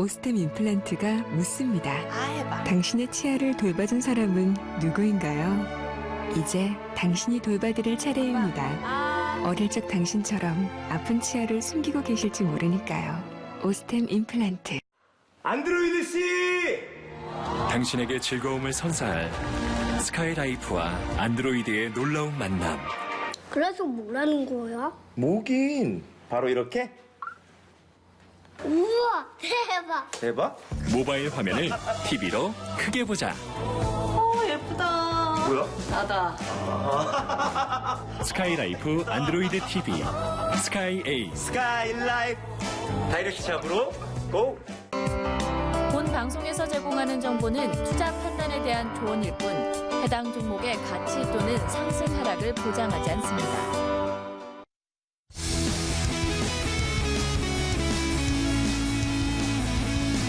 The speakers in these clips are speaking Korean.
오스템 임플란트가 묻습니다. 해봐. 당신의 치아를 돌봐준 사람은 누구인가요? 이제 당신이 돌봐드릴 차례입니다. 어릴 적 당신처럼 아픈 치아를 숨기고 계실지 모르니까요. 오스템 임플란트. 안드로이드 씨! 당신에게 즐거움을 선사할 스카이라이프와 안드로이드의 놀라운 만남. 그래서 뭐라는 거야? 뭐긴 바로 이렇게? 우와, 대박! 대박? 모바일 화면을 TV로 크게 보자. 예쁘다. 뭐야? 나다. 스카이라이프 안드로이드 TV 스카이 A. 스카이라이프 다이렉트 샵으로 고! 본 방송에서 제공하는 정보는 투자 판단에 대한 조언일 뿐 해당 종목의 가치 또는 상승 하락을 보장하지 않습니다.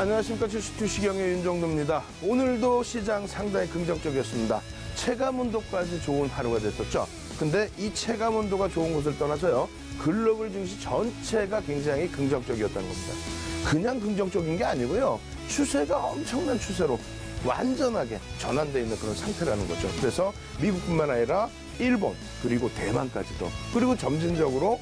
안녕하십니까. 주식투시경의 윤정도입니다. 오늘도 시장 상당히 긍정적이었습니다. 체감온도까지 좋은 하루가 됐었죠. 근데 이 체감온도가 좋은 것을 떠나서요, 글로벌 증시 전체가 굉장히 긍정적이었다는 겁니다. 그냥 긍정적인 게 아니고요, 추세가 엄청난 추세로 완전하게 전환되어 있는 그런 상태라는 거죠. 그래서 미국뿐만 아니라 일본, 그리고 대만까지도, 그리고 점진적으로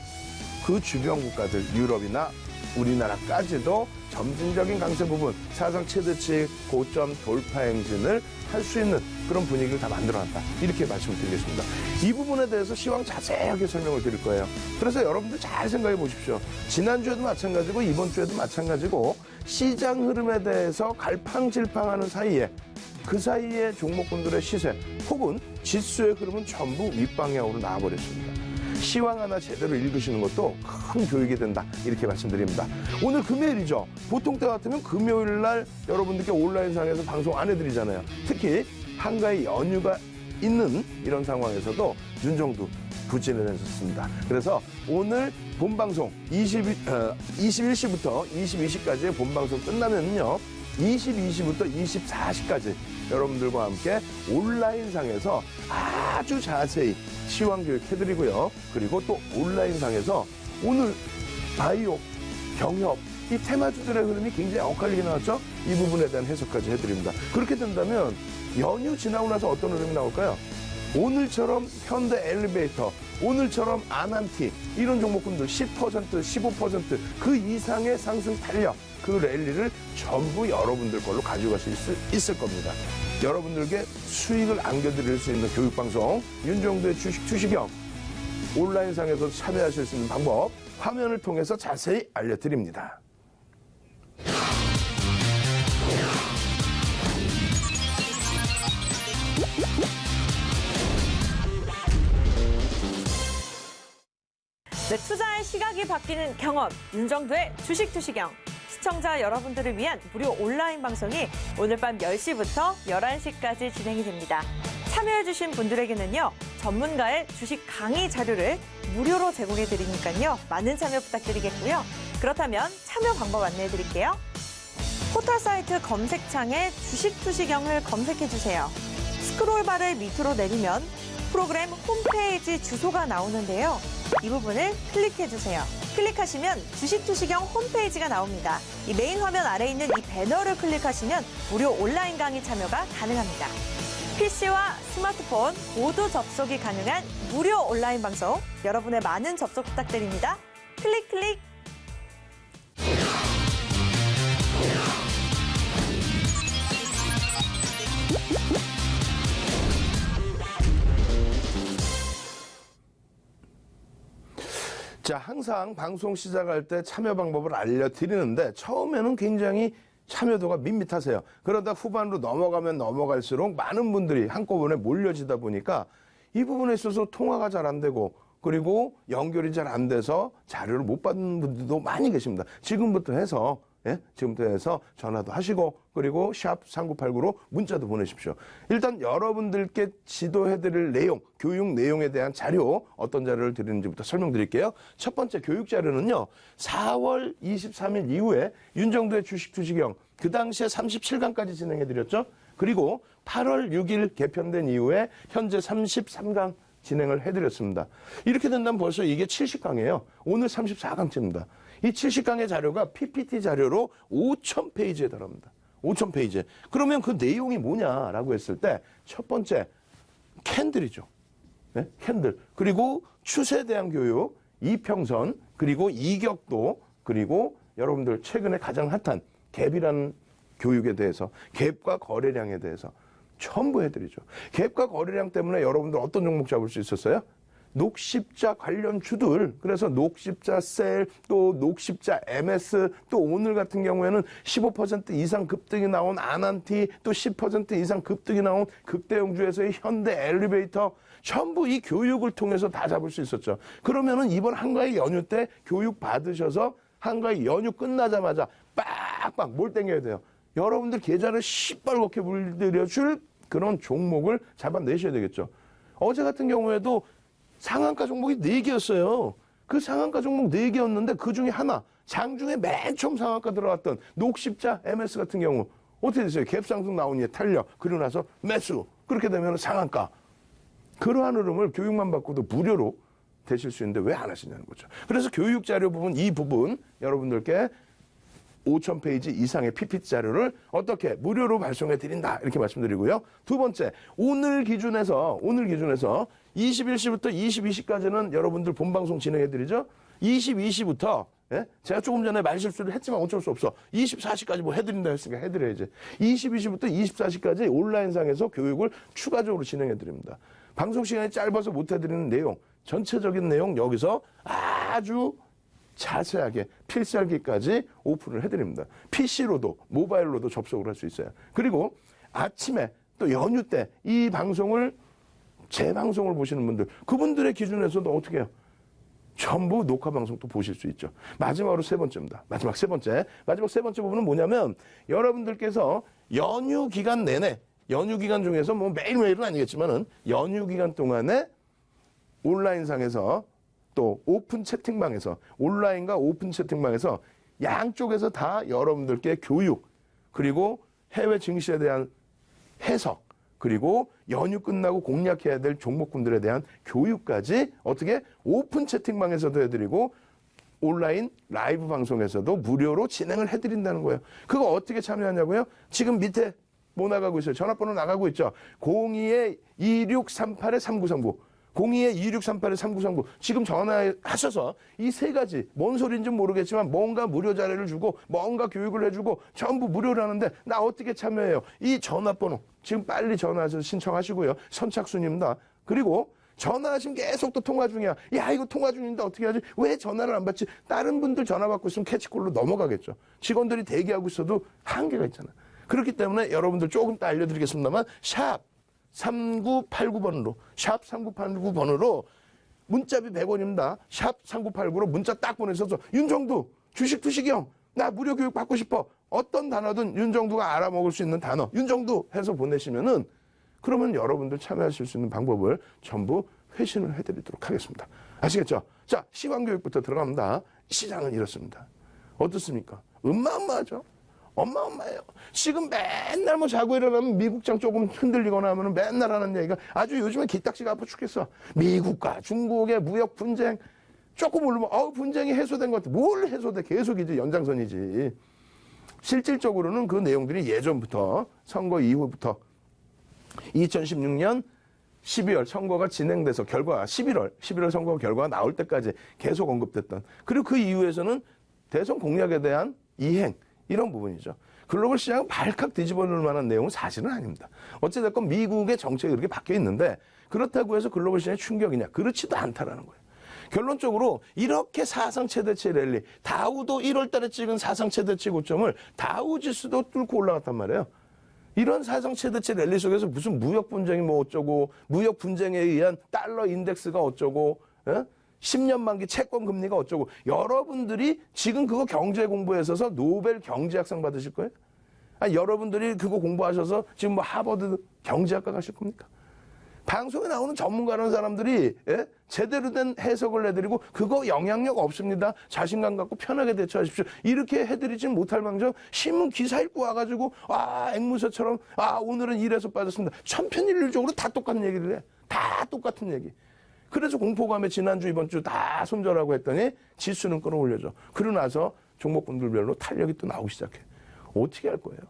그 주변 국가들, 유럽이나 우리나라까지도 점진적인 강세 부분, 사상 최대치 고점 돌파 행진을 할 수 있는 그런 분위기를 다 만들어놨다, 이렇게 말씀을 드리겠습니다. 이 부분에 대해서 시황 자세하게 설명을 드릴 거예요. 그래서 여러분들 잘 생각해 보십시오. 지난주에도 마찬가지고 이번 주에도 마찬가지고 시장 흐름에 대해서 갈팡질팡하는 사이에 그 사이에 종목군들의 시세 혹은 지수의 흐름은 전부 윗방향으로 나와버렸습니다. 시황 하나 제대로 읽으시는 것도 큰 교육이 된다, 이렇게 말씀드립니다. 오늘 금요일이죠. 보통 때 같으면 금요일 날 여러분들께 온라인상에서 방송 안 해드리잖아요. 특히 한가위 연휴가 있는 이런 상황에서도 윤정도 부진을 했었습니다. 그래서 오늘 본방송 21시부터 22시까지의 본방송 끝나면요, 22시부터 24시까지 여러분들과 함께 온라인상에서 아주 자세히 시황 교육 해드리고요. 그리고 또 온라인상에서 오늘 바이오, 경협, 이 테마주들의 흐름이 굉장히 엇갈리게 나왔죠? 이 부분에 대한 해석까지 해드립니다. 그렇게 된다면 연휴 지나고 나서 어떤 흐름이 나올까요? 오늘처럼 현대 엘리베이터, 오늘처럼 아난티, 이런 종목군들 10%, 15% 그 이상의 상승 탄력, 그 랠리를 전부 여러분들 걸로 가져가실 수 있을 겁니다. 여러분들께 수익을 안겨드릴 수 있는 교육방송 윤정도의 주식투시경, 온라인상에서 참여하실 수 있는 방법 화면을 통해서 자세히 알려드립니다. 네, 투자의 시각이 바뀌는 경험, 윤정도의 주식투시경. 시청자 여러분들을 위한 무료 온라인 방송이 오늘 밤 10시부터 11시까지 진행이 됩니다. 참여해주신 분들에게는요, 전문가의 주식 강의 자료를 무료로 제공해드리니까요, 많은 참여 부탁드리겠고요. 그렇다면 참여 방법 안내해드릴게요. 포털 사이트 검색창에 주식투시경을 검색해주세요. 스크롤바를 밑으로 내리면 프로그램 홈페이지 주소가 나오는데요. 이 부분을 클릭해주세요. 클릭하시면 주식투시경 홈페이지가 나옵니다. 이 메인 화면 아래에 있는 이 배너를 클릭하시면 무료 온라인 강의 참여가 가능합니다. PC와 스마트폰 모두 접속이 가능한 무료 온라인 방송, 여러분의 많은 접속 부탁드립니다. 클릭 클릭. 자, 항상 방송 시작할 때 참여 방법을 알려드리는데 처음에는 굉장히 참여도가 밋밋하세요. 그러다 후반으로 넘어가면 넘어갈수록 많은 분들이 한꺼번에 몰려지다 보니까 이 부분에 있어서 통화가 잘 안 되고, 그리고 연결이 잘 안 돼서 자료를 못 받는 분들도 많이 계십니다. 지금부터 해서 전화도 하시고, 그리고 샵 3989로 문자도 보내십시오. 일단 여러분들께 지도해드릴 내용, 교육 내용에 대한 자료, 어떤 자료를 드리는지부터 설명드릴게요. 첫 번째 교육 자료는요, 4월 23일 이후에 윤정도의 주식투시경, 그 당시에 37강까지 진행해드렸죠. 그리고 8월 6일 개편된 이후에 현재 33강 진행을 해드렸습니다. 이렇게 된다면 벌써 이게 70강이에요. 오늘 34강째입니다. 이 70강의 자료가 PPT 자료로 5,000페이지에 달합니다. 5,000페이지. 그러면 그 내용이 뭐냐라고 했을 때 첫 번째 캔들이죠. 네? 캔들. 그리고 추세에 대한 교육, 이평선, 그리고 이격도, 그리고 여러분들 최근에 가장 핫한 갭이라는 교육에 대해서, 갭과 거래량에 대해서 전부 해드리죠. 갭과 거래량 때문에 여러분들 어떤 종목 잡을 수 있었어요? 녹십자 관련 주들, 그래서 녹십자 셀, 또 녹십자 MS, 또 오늘 같은 경우에는 15% 이상 급등이 나온 아난티, 또 10% 이상 급등이 나온 극대형주에서의 현대 엘리베이터, 전부 이 교육을 통해서 다 잡을 수 있었죠. 그러면은 이번 한가위 연휴 때 교육 받으셔서 한가위 연휴 끝나자마자 빡빡 뭘 땡겨야 돼요? 여러분들 계좌를 시뻘겋게 물들여줄 그런 종목을 잡아내셔야 되겠죠. 어제 같은 경우에도 상한가 종목이 4개였어요. 그 상한가 종목 4개였는데 그 중에 하나, 장중에 맨 처음 상한가 들어갔던 녹십자 MS 같은 경우 어떻게 됐어요? 갭상승 나온 이에 탄력, 그러고 나서 매수. 그렇게 되면 상한가. 그러한 흐름을 교육만 받고도 무료로 되실 수 있는데 왜 안 하시냐는 거죠. 그래서 교육 자료 부분, 이 부분 여러분들께 5,000페이지 이상의 PPT 자료를 어떻게 무료로 발송해 드린다 이렇게 말씀드리고요. 두 번째, 오늘 기준에서 21시부터 22시까지는 여러분들 본방송 진행해 드리죠. 22시부터 제가 조금 전에 말실수를 했지만 어쩔 수 없어. 24시까지 뭐 해드린다 했으니까 해드려야지. 22시부터 24시까지 온라인상에서 교육을 추가적으로 진행해 드립니다. 방송 시간이 짧아서 못 해드리는 내용, 전체적인 내용 여기서 아주 자세하게 필살기까지 오픈을 해드립니다. PC로도 모바일로도 접속을 할 수 있어요. 그리고 아침에 또 연휴 때 이 방송을 재방송을 보시는 분들, 그분들의 기준에서도 어떻게 해요? 전부 녹화 방송도 보실 수 있죠. 마지막으로 세 번째입니다. 마지막 세 번째 부분은 뭐냐면 여러분들께서 연휴 기간 내내, 연휴 기간 중에서 뭐 매일매일은 아니겠지만은 연휴 기간 동안에 온라인상에서 또 오픈 채팅방에서, 온라인과 오픈 채팅방에서 양쪽에서 다 여러분들께 교육, 그리고 해외 증시에 대한 해석, 그리고 연휴 끝나고 공략해야 될 종목군들에 대한 교육까지 어떻게 오픈 채팅방에서도 해드리고 온라인 라이브 방송에서도 무료로 진행을 해드린다는 거예요. 그거 어떻게 참여하냐고요? 지금 밑에 뭐 나가고 있어요? 전화번호 나가고 있죠. 02-2638-3939 02-2638-3939 지금 전화하셔서 이 세 가지, 뭔 소리인지 모르겠지만 뭔가 무료 자료를 주고 뭔가 교육을 해주고 전부 무료로 하는데 나 어떻게 참여해요? 이 전화번호 지금 빨리 전화하셔서 신청하시고요. 선착순입니다. 그리고 전화하시면 계속 또 통화 중이야. 야, 이거 통화 중인데 어떻게 하지? 왜 전화를 안 받지? 다른 분들 전화 받고 있으면 캐치콜로 넘어가겠죠. 직원들이 대기하고 있어도 한계가 있잖아. 그렇기 때문에 여러분들 조금 이따 알려드리겠습니다만 샵 3989번으로 샵 3989번으로 문자비 100원입니다. 샵 3989로 문자 딱 보내셔서 윤정두 주식 투시경 나 무료 교육 받고 싶어. 어떤 단어든 윤정두가 알아먹을 수 있는 단어 윤정두 해서 보내시면은 그러면 여러분들 참여하실 수 있는 방법을 전부 회신을 해드리도록 하겠습니다. 아시겠죠? 자, 시황교육부터 들어갑니다. 시장은 이렇습니다. 어떻습니까? 어마어마하죠? 어마어마해요. 지금 맨날 뭐 자고 일어나면 미국장 조금 흔들리거나 하면 맨날 하는 얘기가 아주 요즘에 기딱지가 아파 죽겠어. 미국과 중국의 무역 분쟁 조금 오르면 분쟁이 해소된 것 같아. 뭘 해소돼? 계속이지. 연장선이지. 실질적으로는 그 내용들이 예전부터 선거 이후부터 2016년 12월 선거가 진행돼서 결과 11월 선거 결과가 나올 때까지 계속 언급됐던, 그리고 그 이후에서는 대선 공약에 대한 이행 이런 부분이죠. 글로벌 시장을 발칵 뒤집어 놓을 만한 내용은 사실은 아닙니다. 어찌됐건 미국의 정책이 그렇게 바뀌어 있는데 그렇다고 해서 글로벌 시장의 충격이냐? 그렇지도 않다라는 거예요. 결론적으로 이렇게 사상 최대치 랠리, 다우도 1월 달에 찍은 사상 최대치 고점을 다우 지수도 뚫고 올라갔단 말이에요. 이런 사상 최대치 랠리 속에서 무슨 무역 분쟁이 뭐 어쩌고, 무역 분쟁에 의한 달러 인덱스가 어쩌고, 10년 만기 채권 금리가 어쩌고, 여러분들이 지금 그거 경제 공부에 있어서 노벨 경제학상 받으실 거예요? 아니, 여러분들이 그거 공부하셔서 지금 뭐 하버드 경제학과 가실 겁니까? 방송에 나오는 전문가라는 사람들이 제대로 된 해석을 해드리고 그거 영향력 없습니다. 자신감 갖고 편하게 대처하십시오. 이렇게 해드리진 못할 망정 신문 기사 읽고 와가지고 앵무새처럼 오늘은 이래서 빠졌습니다. 천편일률적으로 다 똑같은 얘기를 해. 다 똑같은 얘기. 그래서 공포감에 지난주 이번 주 다 손절하고 했더니 지수는 끌어올려줘. 그러고 나서 종목군들별로 탄력이 또 나오기 시작해. 어떻게 할 거예요?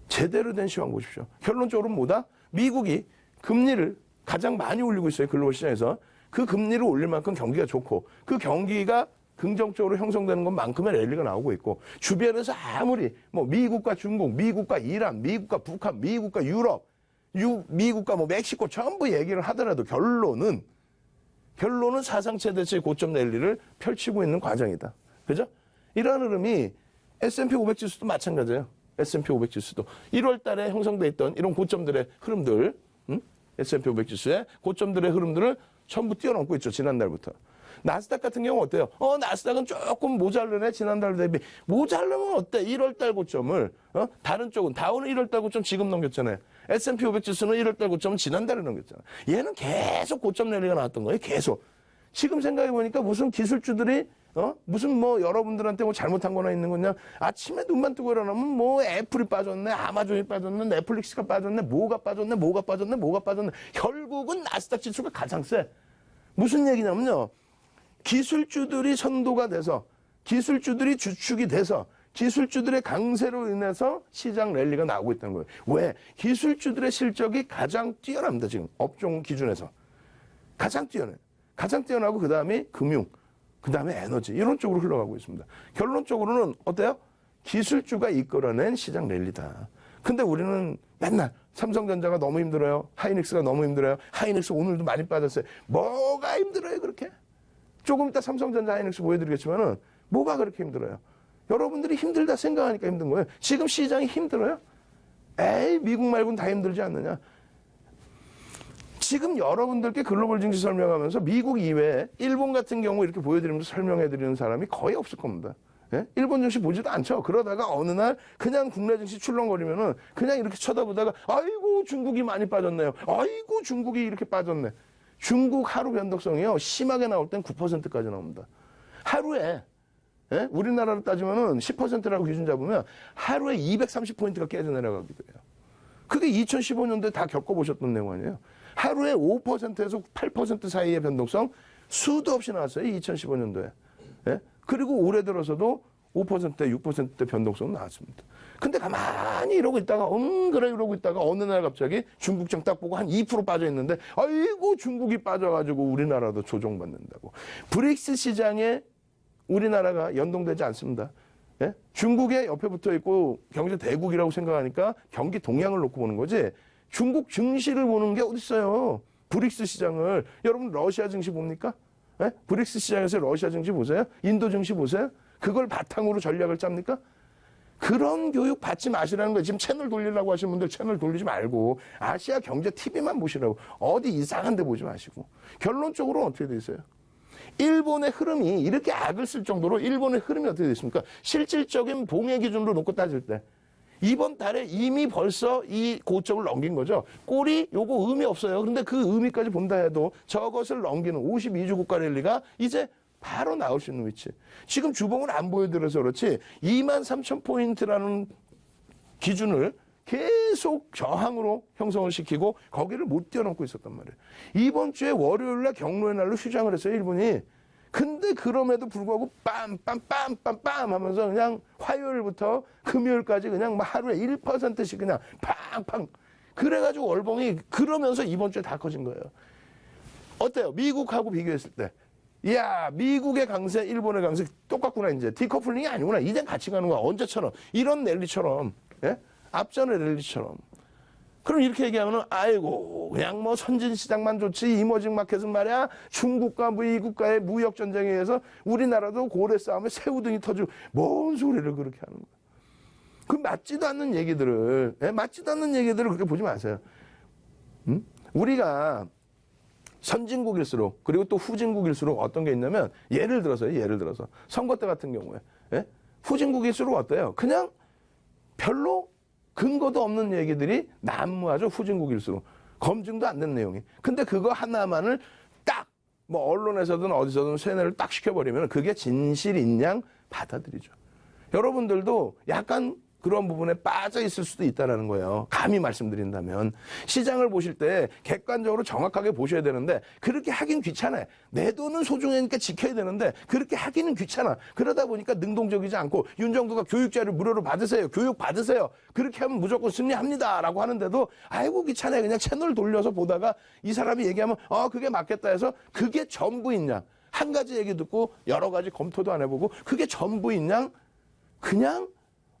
제대로 된 시황 보십시오. 결론적으로 뭐다? 미국이 금리를 가장 많이 올리고 있어요. 글로벌 시장에서. 그 금리를 올릴 만큼 경기가 좋고 그 경기가 긍정적으로 형성되는 것만큼의 랠리가 나오고 있고 주변에서 아무리 뭐 미국과 중국, 미국과 이란, 미국과 북한, 미국과 유럽, 미국과 뭐 멕시코 전부 얘기를 하더라도 결론은 사상 최대치의 고점 랠리를 펼치고 있는 과정이다. 그죠? 이런 흐름이 S&P 500 지수도 마찬가지예요. S&P 500 지수도 1월 달에 형성돼 있던 이런 고점들의 흐름들, S&P 500 지수의 고점들의 흐름들을 전부 뛰어넘고 있죠. 지난달부터. 나스닥 같은 경우 어때요? 나스닥은 조금 모자르네. 지난달 대비. 모자르면 어때? 1월 달 고점을 다른 쪽은 다우는 1월 달 고점 지금 넘겼잖아요. S&P 500 지수는 1월 달 고점은 지난달에 넘겼잖아요. 얘는 계속 고점 랠리가 나왔던 거예요. 계속. 지금 생각해 보니까 무슨 기술주들이 무슨 뭐 여러분들한테 뭐 잘못한 거나 있는 거냐. 아침에 눈만 뜨고 일어나면 뭐 애플이 빠졌네, 아마존이 빠졌네, 넷플릭스가 빠졌네, 뭐가 빠졌네. 결국은 나스닥 지수가 가장 세. 무슨 얘기냐면요. 기술주들이 선도가 돼서 기술주들이 주축이 돼서 기술주들의 강세로 인해서 시장 랠리가 나오고 있다는 거예요. 왜? 기술주들의 실적이 가장 뛰어납니다. 지금 업종 기준에서. 가장 뛰어나요. 가장 뛰어나고 그 다음에 금융, 그 다음에 에너지 이런 쪽으로 흘러가고 있습니다. 결론적으로는 어때요? 기술주가 이끌어낸 시장 랠리다. 근데 우리는 맨날 삼성전자가 너무 힘들어요. 하이닉스가 너무 힘들어요. 하이닉스 오늘도 많이 빠졌어요. 뭐가 힘들어요 그렇게? 조금 이따 삼성전자 하이닉스 보여드리겠지만은 뭐가 그렇게 힘들어요? 여러분들이 힘들다 생각하니까 힘든 거예요. 지금 시장이 힘들어요? 에이 미국 말고는 다 힘들지 않느냐? 지금 여러분들께 글로벌 증시 설명하면서 미국 이외에 일본 같은 경우 이렇게 보여드리면서 설명해드리는 사람이 거의 없을 겁니다. 예? 일본 증시 보지도 않죠. 그러다가 어느 날 그냥 국내 증시 출렁거리면은 그냥 이렇게 쳐다보다가 아이고 중국이 많이 빠졌네요. 아이고 중국이 이렇게 빠졌네. 중국 하루 변동성이요. 심하게 나올 땐 9%까지 나옵니다. 하루에 예? 우리나라로 따지면은 10%라고 기준 잡으면 하루에 230포인트가 깨져 내려가기도 해요. 그게 2015년도에 다 겪어보셨던 내용 아니에요. 하루에 5%에서 8% 사이의 변동성 수도 없이 나왔어요. 2015년도에. 예? 그리고 올해 들어서도 5%대, 6%대 변동성 나왔습니다. 근데 가만히 이러고 있다가 그래 이러고 있다가 어느 날 갑자기 중국장 딱 보고 한 2% 빠져 있는데 아이고 중국이 빠져가지고 우리나라도 조종받는다고. 브릭스 시장에 우리나라가 연동되지 않습니다. 예? 중국에 옆에 붙어 있고 경제 대국이라고 생각하니까 경기 동향을 놓고 보는 거지 중국 증시를 보는 게 어디 있어요. 브릭스 시장을. 여러분 러시아 증시 봅니까? 예? 브릭스 시장에서 러시아 증시 보세요. 인도 증시 보세요. 그걸 바탕으로 전략을 짭니까? 그런 교육 받지 마시라는 거예요. 지금 채널 돌리려고 하시는 분들 채널 돌리지 말고 아시아 경제 TV만 보시라고. 어디 이상한 데 보지 마시고. 결론적으로 어떻게 돼 있어요? 일본의 흐름이 이렇게 악을 쓸 정도로 일본의 흐름이 어떻게 됐습니까? 실질적인 봉해 기준으로 놓고 따질 때 이번 달에 이미 벌써 이 고점을 넘긴 거죠. 꼴이 요거 의미 없어요. 그런데 그 의미까지 본다 해도 저것을 넘기는 52주 국가 랠리가 이제 바로 나올 수 있는 위치. 지금 주봉을 안 보여드려서 그렇지 23,000포인트라는 기준을 계속 저항으로 형성을 시키고 거기를 못 뛰어넘고 있었단 말이에요. 이번 주에 월요일날 경로의 날로 휴장을 했어요. 일본이. 근데 그럼에도 불구하고 빰빰빰빰빰 하면서 그냥 화요일부터 금요일까지 그냥 막 하루에 1%씩 그냥 팡팡. 그래가지고 월봉이 그러면서 이번 주에 다 커진 거예요. 어때요? 미국하고 비교했을 때. 이야, 미국의 강세, 일본의 강세 똑같구나 이제. 디커플링이 아니구나. 이젠 같이 가는 거야. 언제처럼. 이런 랠리처럼. 예? 앞전의 랠리처럼. 그럼 이렇게 얘기하면은 아이고 그냥 뭐 선진시장만 좋지 이머징 마켓은 말이야 중국과 미국과의 무역 전쟁에 의해서 우리나라도 고래 싸움에 새우등이 터지고 뭔 소리를 그렇게 하는 거야. 그 맞지도 않는 얘기들을 맞지도 않는 얘기들을 그렇게 보지 마세요. 우리가 선진국일수록 그리고 또 후진국일수록 어떤 게 있냐면 예를 들어서 선거 때 같은 경우에 후진국일수록 어때요? 그냥 별로 근거도 없는 얘기들이 난무하죠. 후진국일수록. 검증도 안 된 내용이. 근데 그거 하나만을 딱 뭐 언론에서든 어디서든 세뇌를 딱 시켜버리면 그게 진실인 양 받아들이죠. 여러분들도 약간 그런 부분에 빠져 있을 수도 있다는 거예요. 감히 말씀드린다면. 시장을 보실 때 객관적으로 정확하게 보셔야 되는데 그렇게 하긴 귀찮아요. 내 돈은 소중하니까 지켜야 되는데 그렇게 하기는 귀찮아. 그러다 보니까 능동적이지 않고 윤정도가 교육자를 무료로 받으세요. 교육 받으세요. 그렇게 하면 무조건 승리합니다. 라고 하는데도 아이고 귀찮아요. 그냥 채널 돌려서 보다가 이 사람이 얘기하면 그게 맞겠다 해서 그게 전부인 양. 한 가지 얘기 듣고 여러 가지 검토도 안 해보고 그게 전부인 양 그냥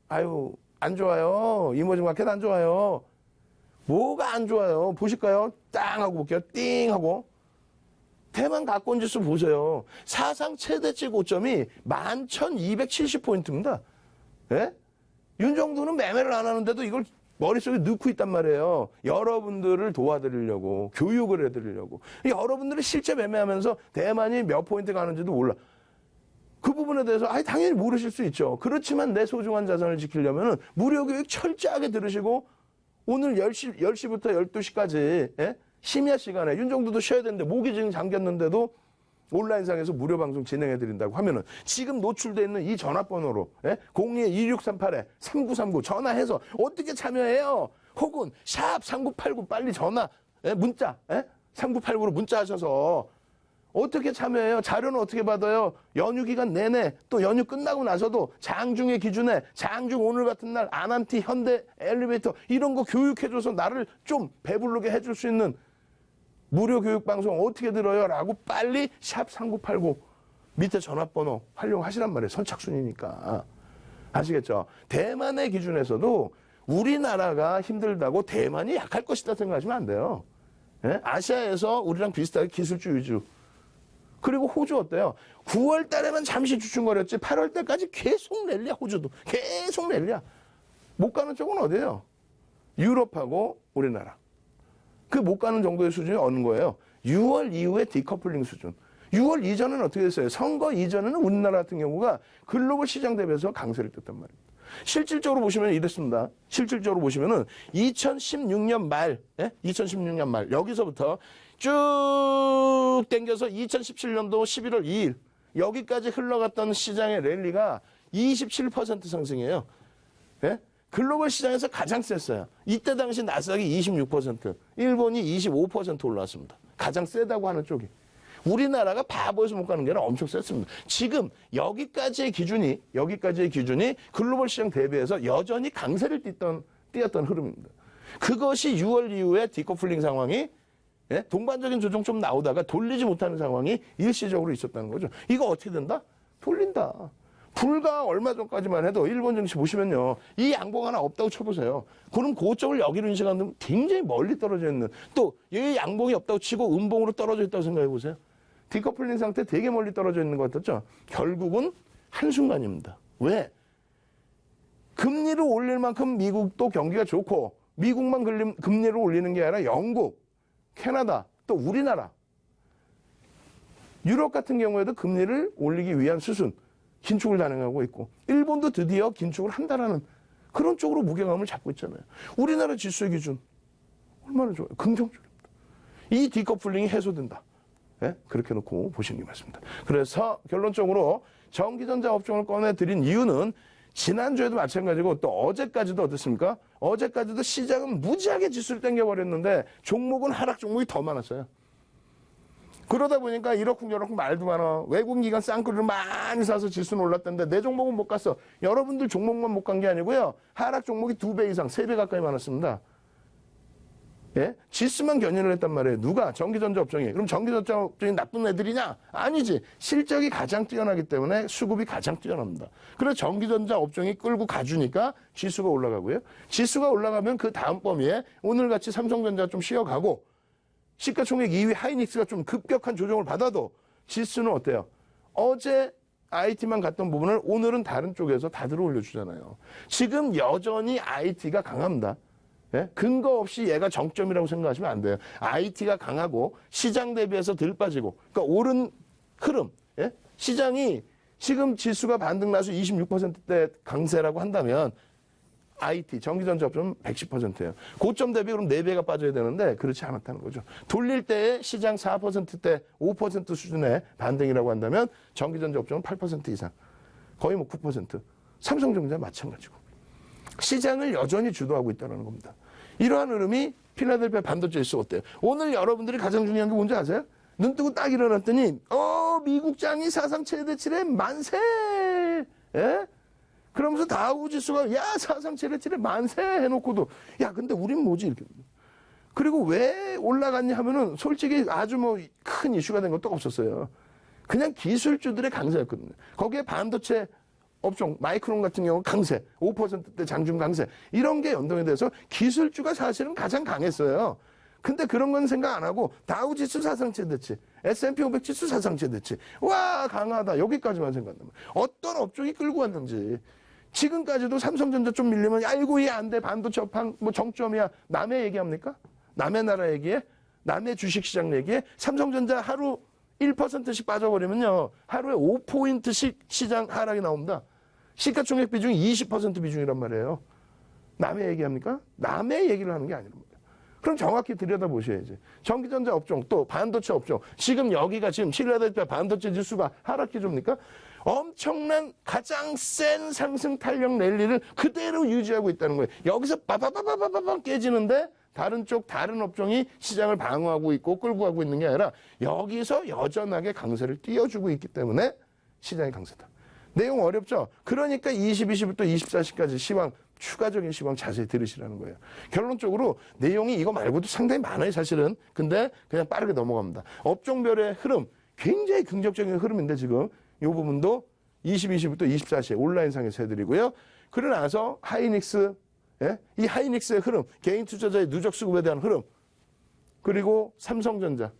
아유 안 좋아요. 이모징마켓 안 좋아요. 뭐가 안 좋아요? 보실까요? 땅 하고 볼게요. 띵 하고. 대만 가권지수 보세요. 사상 최대치 고점이 11,270포인트입니다. 예? 윤정도는 매매를 안 하는데도 이걸 머릿속에 넣고 있단 말이에요. 여러분들을 도와드리려고, 교육을 해드리려고. 여러분들이 실제 매매하면서 대만이 몇 포인트 가는지도 몰라. 그 부분에 대해서 당연히 모르실 수 있죠. 그렇지만 내 소중한 자산을 지키려면 무료 교육 철저하게 들으시고 오늘 10시부터 12시까지 예? 심야 시간에 윤정도도 쉬어야 되는데 목이 지금 잠겼는데도 온라인상에서 무료 방송 진행해드린다고 하면은 지금 노출되어 있는 이 전화번호로 예? 02-2638-3939 전화해서 어떻게 참여해요? 혹은 샵 3989 빨리 전화 문자 3989로 문자하셔서 어떻게 참여해요? 자료는 어떻게 받아요? 연휴 기간 내내 또 연휴 끝나고 나서도 장중의 기준에 장중 오늘 같은 날 아난티 현대 엘리베이터 이런 거 교육해줘서 나를 좀 배부르게 해줄 수 있는 무료 교육방송 어떻게 들어요? 라고 빨리 샵 3989 밑에 전화번호 활용하시란 말이에요. 선착순이니까. 아시겠죠? 대만의 기준에서도 우리나라가 힘들다고 대만이 약할 것이다 생각하시면 안 돼요. 예? 아시아에서 우리랑 비슷하게 기술주 위주. 그리고 호주 어때요? 9월 달에만 잠시 주춤거렸지 8월 달까지 계속 랠리야. 호주도. 계속 랠리야. 못 가는 쪽은 어디예요? 유럽하고 우리나라. 그 못 가는 정도의 수준이 어느 거예요? 6월 이후에 디커플링 수준. 6월 이전은 어떻게 됐어요? 선거 이전에는 우리나라 같은 경우가 글로벌 시장 대비해서 강세를 떴단 말입니다. 실질적으로 보시면 이랬습니다. 실질적으로 보시면은 2016년 말, 2016년 말 여기서부터 쭉 당겨서 2017년도 11월 2일 여기까지 흘러갔던 시장의 랠리가 27% 상승이에요. 예? 글로벌 시장에서 가장 셌어요. 이때 당시 나스닥이 26%, 일본이 25% 올라왔습니다. 가장 세다고 하는 쪽이. 우리나라가 바보에서 못 가는 게 아니라 엄청 셌습니다. 지금 여기까지의 기준이 글로벌 시장 대비해서 여전히 강세를 띄었던 흐름입니다. 그것이 6월 이후에 디커플링 상황이 동반적인 조정 좀 나오다가 돌리지 못하는 상황이 일시적으로 있었다는 거죠. 이거 어떻게 된다? 돌린다. 불과 얼마 전까지만 해도 일본 증시 보시면요. 이 양봉 하나 없다고 쳐보세요. 그럼 고점을 여기로 인식하는 굉장히 멀리 떨어져 있는 또 이 양봉이 없다고 치고 음봉으로 떨어져 있다고 생각해 보세요. 디커플링 상태 되게 멀리 떨어져 있는 것 같았죠? 결국은 한순간입니다. 왜? 금리를 올릴 만큼 미국도 경기가 좋고 미국만 금리를 올리는 게 아니라 영국, 캐나다, 또 우리나라, 유럽 같은 경우에도 금리를 올리기 위한 수순, 긴축을 단행하고 있고 일본도 드디어 긴축을 한다라는 그런 쪽으로 무게감을 잡고 있잖아요. 우리나라 지수의 기준 얼마나 좋아요. 긍정적입니다. 이 디커플링이 해소된다. 그렇게 놓고 보시는 게 맞습니다. 그래서 결론적으로 전기전자 업종을 꺼내드린 이유는 지난주에도 마찬가지고 또 어제까지도 어떻습니까? 어제까지도 시장은 무지하게 지수를 땡겨버렸는데 종목은 하락 종목이 더 많았어요. 그러다 보니까 이러쿵저러쿵 말도 많아. 외국인 기관 쌍끌을 많이 사서 지수는 올랐던데 내 종목은 못 갔어. 여러분들 종목만 못 간 게 아니고요. 하락 종목이 2배 이상, 3배 가까이 많았습니다. 예? 지수만 견인을 했단 말이에요. 누가? 전기전자 업종이. 그럼 전기전자 업종이 나쁜 애들이냐? 아니지. 실적이 가장 뛰어나기 때문에 수급이 가장 뛰어납니다. 그래서 전기전자 업종이 끌고 가주니까 지수가 올라가고요. 지수가 올라가면 그 다음 범위에 오늘같이 삼성전자 좀 쉬어가고 시가총액 2위 하이닉스가 좀 급격한 조정을 받아도 지수는 어때요? 어제 IT만 갔던 부분을 오늘은 다른 쪽에서 다 들어 올려주잖아요. 지금 여전히 IT가 강합니다. 예? 근거 없이 얘가 정점이라고 생각하시면 안 돼요. IT가 강하고 시장 대비해서 덜 빠지고 그러니까 오른 흐름. 예? 시장이 지금 지수가 반등 나서 26%대 강세라고 한다면 IT, 전기전자 업종은 110%예요. 고점 대비 그럼 4배가 빠져야 되는데 그렇지 않았다는 거죠. 돌릴 때에 시장 4%대 5% 수준의 반등이라고 한다면 전기전자 업종은 8% 이상. 거의 뭐 9%. 삼성전자 마찬가지고. 시장을 여전히 주도하고 있다는 겁니다. 이러한 흐름이 필라델피아 반도체에 있어 어때요? 오늘 여러분들이 가장 중요한 게 뭔지 아세요? 눈 뜨고 딱 일어났더니 미국장이 사상 최대치래 만세. 예? 그러면서 다우지수가 야 사상 최대치래 만세 해놓고도 야 근데 우린 뭐지 이렇게. 그리고 왜 올라갔냐 하면은 솔직히 아주 뭐 큰 이슈가 된 것도 없었어요. 그냥 기술주들의 강세였거든요. 거기에 반도체 업종 마이크론 같은 경우 강세 5%대 장중 강세 이런 게 연동이 돼서 기술주가 사실은 가장 강했어요. 근데 그런 건 생각 안 하고 다우지수 사상 최대치 S&P 500 지수 사상 최대치 와 강하다 여기까지만 생각한다면 어떤 업종이 끌고 왔는지 지금까지도 삼성전자 좀 밀리면 아이고 얘 안 돼 반도체 업황 뭐 정점이야 남의 얘기합니까? 남의 나라 얘기에 남의 주식시장 얘기에 삼성전자 하루 1%씩 빠져버리면요 하루에 5포인트씩 시장 하락이 나옵니다. 시가총액 비중이 20% 비중이란 말이에요. 남의 얘기합니까? 남의 얘기를 하는 게 아닙니다. 그럼 정확히 들여다보셔야지. 전기전자 업종 또 반도체 업종 지금 여기가 지금 필라델피아 반도체 지수가 하락기 줍니까? 엄청난 가장 센 상승 탄력 랠리를 그대로 유지하고 있다는 거예요. 여기서 빠바바바바바 깨지는데 다른 쪽 다른 업종이 시장을 방어하고 있고 끌고 가고 있는 게 아니라 여기서 여전하게 강세를 띄워주고 있기 때문에 시장이 강세다. 내용 어렵죠? 그러니까 22시부터 24시까지 시황 추가적인 시황 자세히 들으시라는 거예요. 결론적으로 내용이 이거 말고도 상당히 많아요 사실은. 근데 그냥 빠르게 넘어갑니다. 업종별의 흐름 굉장히 긍정적인 흐름인데 지금 이 부분도 22시부터 24시에 온라인상에서 해드리고요. 그러고 나서 하이닉스 예? 이 하이닉스의 흐름 개인 투자자의 누적 수급에 대한 흐름 그리고 삼성전자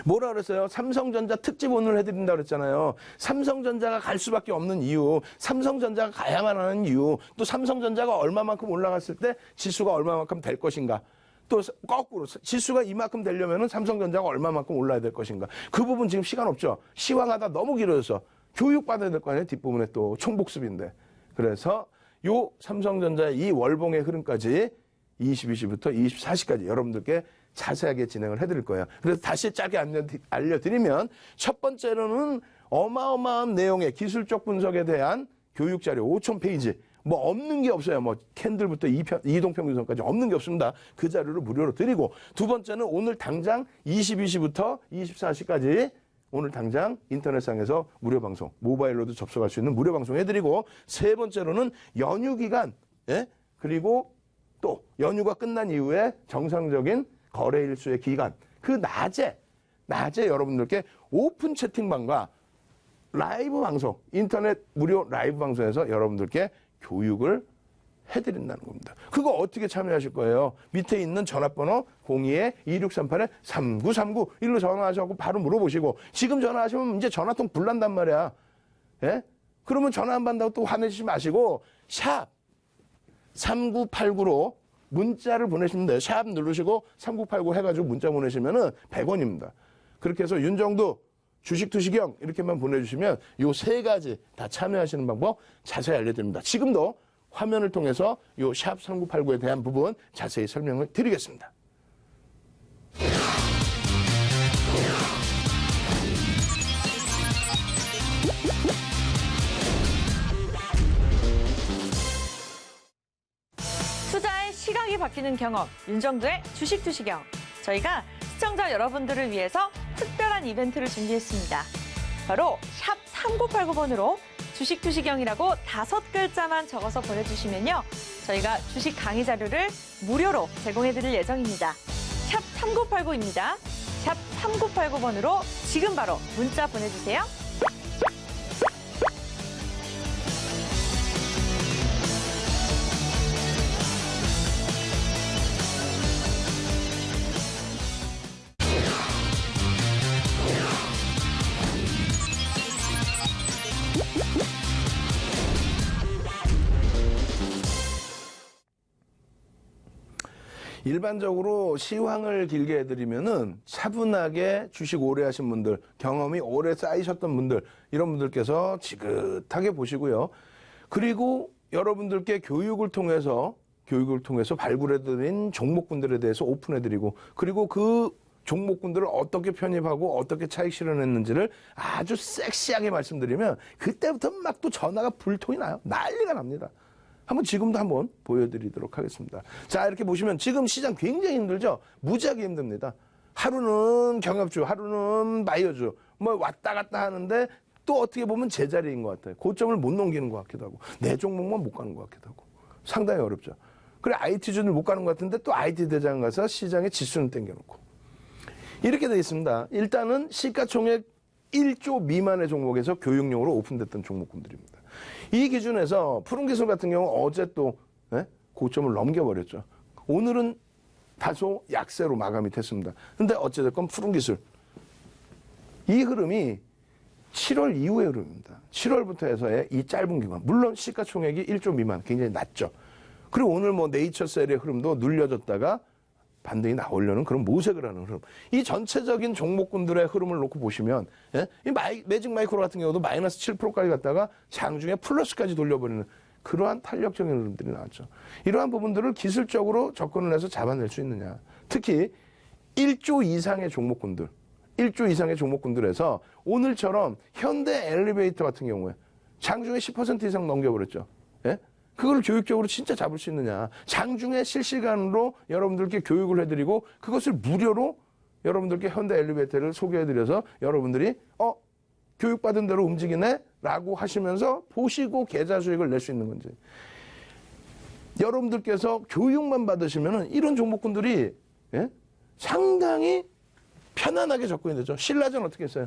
뭐라 그랬어요? 삼성전자 특집 오늘 해드린다고 그랬잖아요. 삼성전자가 갈 수밖에 없는 이유, 삼성전자가 가야만 하는 이유, 또 삼성전자가 얼마만큼 올라갔을 때 지수가 얼마만큼 될 것인가. 또 거꾸로 지수가 이만큼 되려면 삼성전자가 얼마만큼 올라야 될 것인가. 그 부분 지금 시간 없죠. 시황하다 너무 길어져서 교육받아야 될 거 아니에요. 뒷부분에 또 총복습인데. 그래서 요 삼성전자의 이 월봉의 흐름까지 22시부터 24시까지 여러분들께 자세하게 진행을 해드릴 거예요. 그래서 다시 짧게 알려드리면 첫 번째로는 어마어마한 내용의 기술적 분석에 대한 교육자료 5,000페이지 뭐 없는 게 없어요. 뭐 캔들부터 이동평균선까지 없는 게 없습니다. 그 자료를 무료로 드리고 두 번째는 오늘 당장 22시부터 24시까지 오늘 당장 인터넷상에서 무료 방송 모바일로도 접속할 수 있는 무료 방송 해드리고 세 번째로는 연휴 기간 그리고 또 연휴가 끝난 이후에 정상적인 거래 일수의 기간 그 낮에 여러분들께 오픈 채팅방과 라이브 방송 인터넷 무료 라이브 방송에서 여러분들께 교육을 해드린다는 겁니다. 그거 어떻게 참여하실 거예요? 밑에 있는 전화번호 02-2638-3939 일로 전화하셔서 바로 물어보시고 지금 전화하시면 이제 전화통 불난단 말이야. 예? 그러면 전화 안 받는다고 또 화내시지 마시고 샵 3989로 문자를 보내시면 돼요. 샵 누르시고 3989 해가지고 문자 보내시면은 100원입니다. 그렇게 해서 윤정도 주식 투시경 이렇게만 보내주시면 요 세 가지 다 참여하시는 방법 자세히 알려드립니다. 지금도 화면을 통해서 요 샵 3989에 대한 부분 자세히 설명을 드리겠습니다. 투자의 시각이 바뀌는 경험, 윤정도의 주식 투시경. 저희가 시청자 여러분들을 위해서 특별한 이벤트를 준비했습니다. 바로 샵 3989번으로 주식 투시경이라고 5글자만 적어서 보내주시면요. 저희가 주식 강의 자료를 무료로 제공해드릴 예정입니다. 샵 3989입니다. 샵 3989번으로 지금 바로 문자 보내주세요. 일반적으로 시황을 길게 해드리면은 차분하게 주식 오래 하신 분들, 경험이 오래 쌓이셨던 분들, 이런 분들께서 지긋하게 보시고요. 그리고 여러분들께 교육을 통해서 발굴해드린 종목군들에 대해서 오픈해드리고, 그리고 그 종목군들을 어떻게 편입하고 어떻게 차익 실현했는지를 아주 섹시하게 말씀드리면 그때부터 막 또 전화가 불통이 나요. 난리가 납니다. 한번 지금도 한번 보여드리도록 하겠습니다. 자, 이렇게 보시면 지금 시장 굉장히 힘들죠? 무지하게 힘듭니다. 하루는 경협주, 하루는 바이오주, 뭐 왔다 갔다 하는데 또 어떻게 보면 제자리인 것 같아요. 고점을 못 넘기는 것 같기도 하고, 내 종목만 못 가는 것 같기도 하고. 상당히 어렵죠. 그래, IT주는 못 가는 것 같은데 또 IT 대장 가서 시장의 지수는 땡겨놓고. 이렇게 돼 있습니다. 일단은 시가총액 1조 미만의 종목에서 교육용으로 오픈됐던 종목군들입니다. 이 기준에서 푸른기술 같은 경우 어제 또 고점을 넘겨버렸죠. 오늘은 다소 약세로 마감이 됐습니다. 근데 어찌됐건 푸른기술 이 흐름이 7월 이후의 흐름입니다. 7월부터 해서의 이 짧은 기간, 물론 시가총액이 1조 미만 굉장히 낮죠. 그리고 오늘 뭐 네이처셀의 흐름도 눌려졌다가 반등이 나오려는 그런 모색을 하는 흐름. 이 전체적인 종목군들의 흐름을 놓고 보시면, 이 매직 마이크로 같은 경우도 마이너스 7%까지 갔다가 장중에 플러스까지 돌려버리는 그러한 탄력적인 흐름들이 나왔죠. 이러한 부분들을 기술적으로 접근을 해서 잡아낼 수 있느냐. 특히 1조 이상의 종목군들, 1조 이상의 종목군들에서 오늘처럼 현대 엘리베이터 같은 경우에 장중에 10% 이상 넘겨버렸죠. 예? 그걸 교육적으로 진짜 잡을 수 있느냐. 장중에 실시간으로 여러분들께 교육을 해드리고 그것을 무료로 여러분들께 현대 엘리베이터를 소개해드려서 여러분들이 교육받은 대로 움직이네? 라고 하시면서 보시고 계좌 수익을 낼 수 있는 건지. 여러분들께서 교육만 받으시면 이런 종목군들이 상당히 편안하게 접근이 되죠. 신라젠 어떻게 했어요?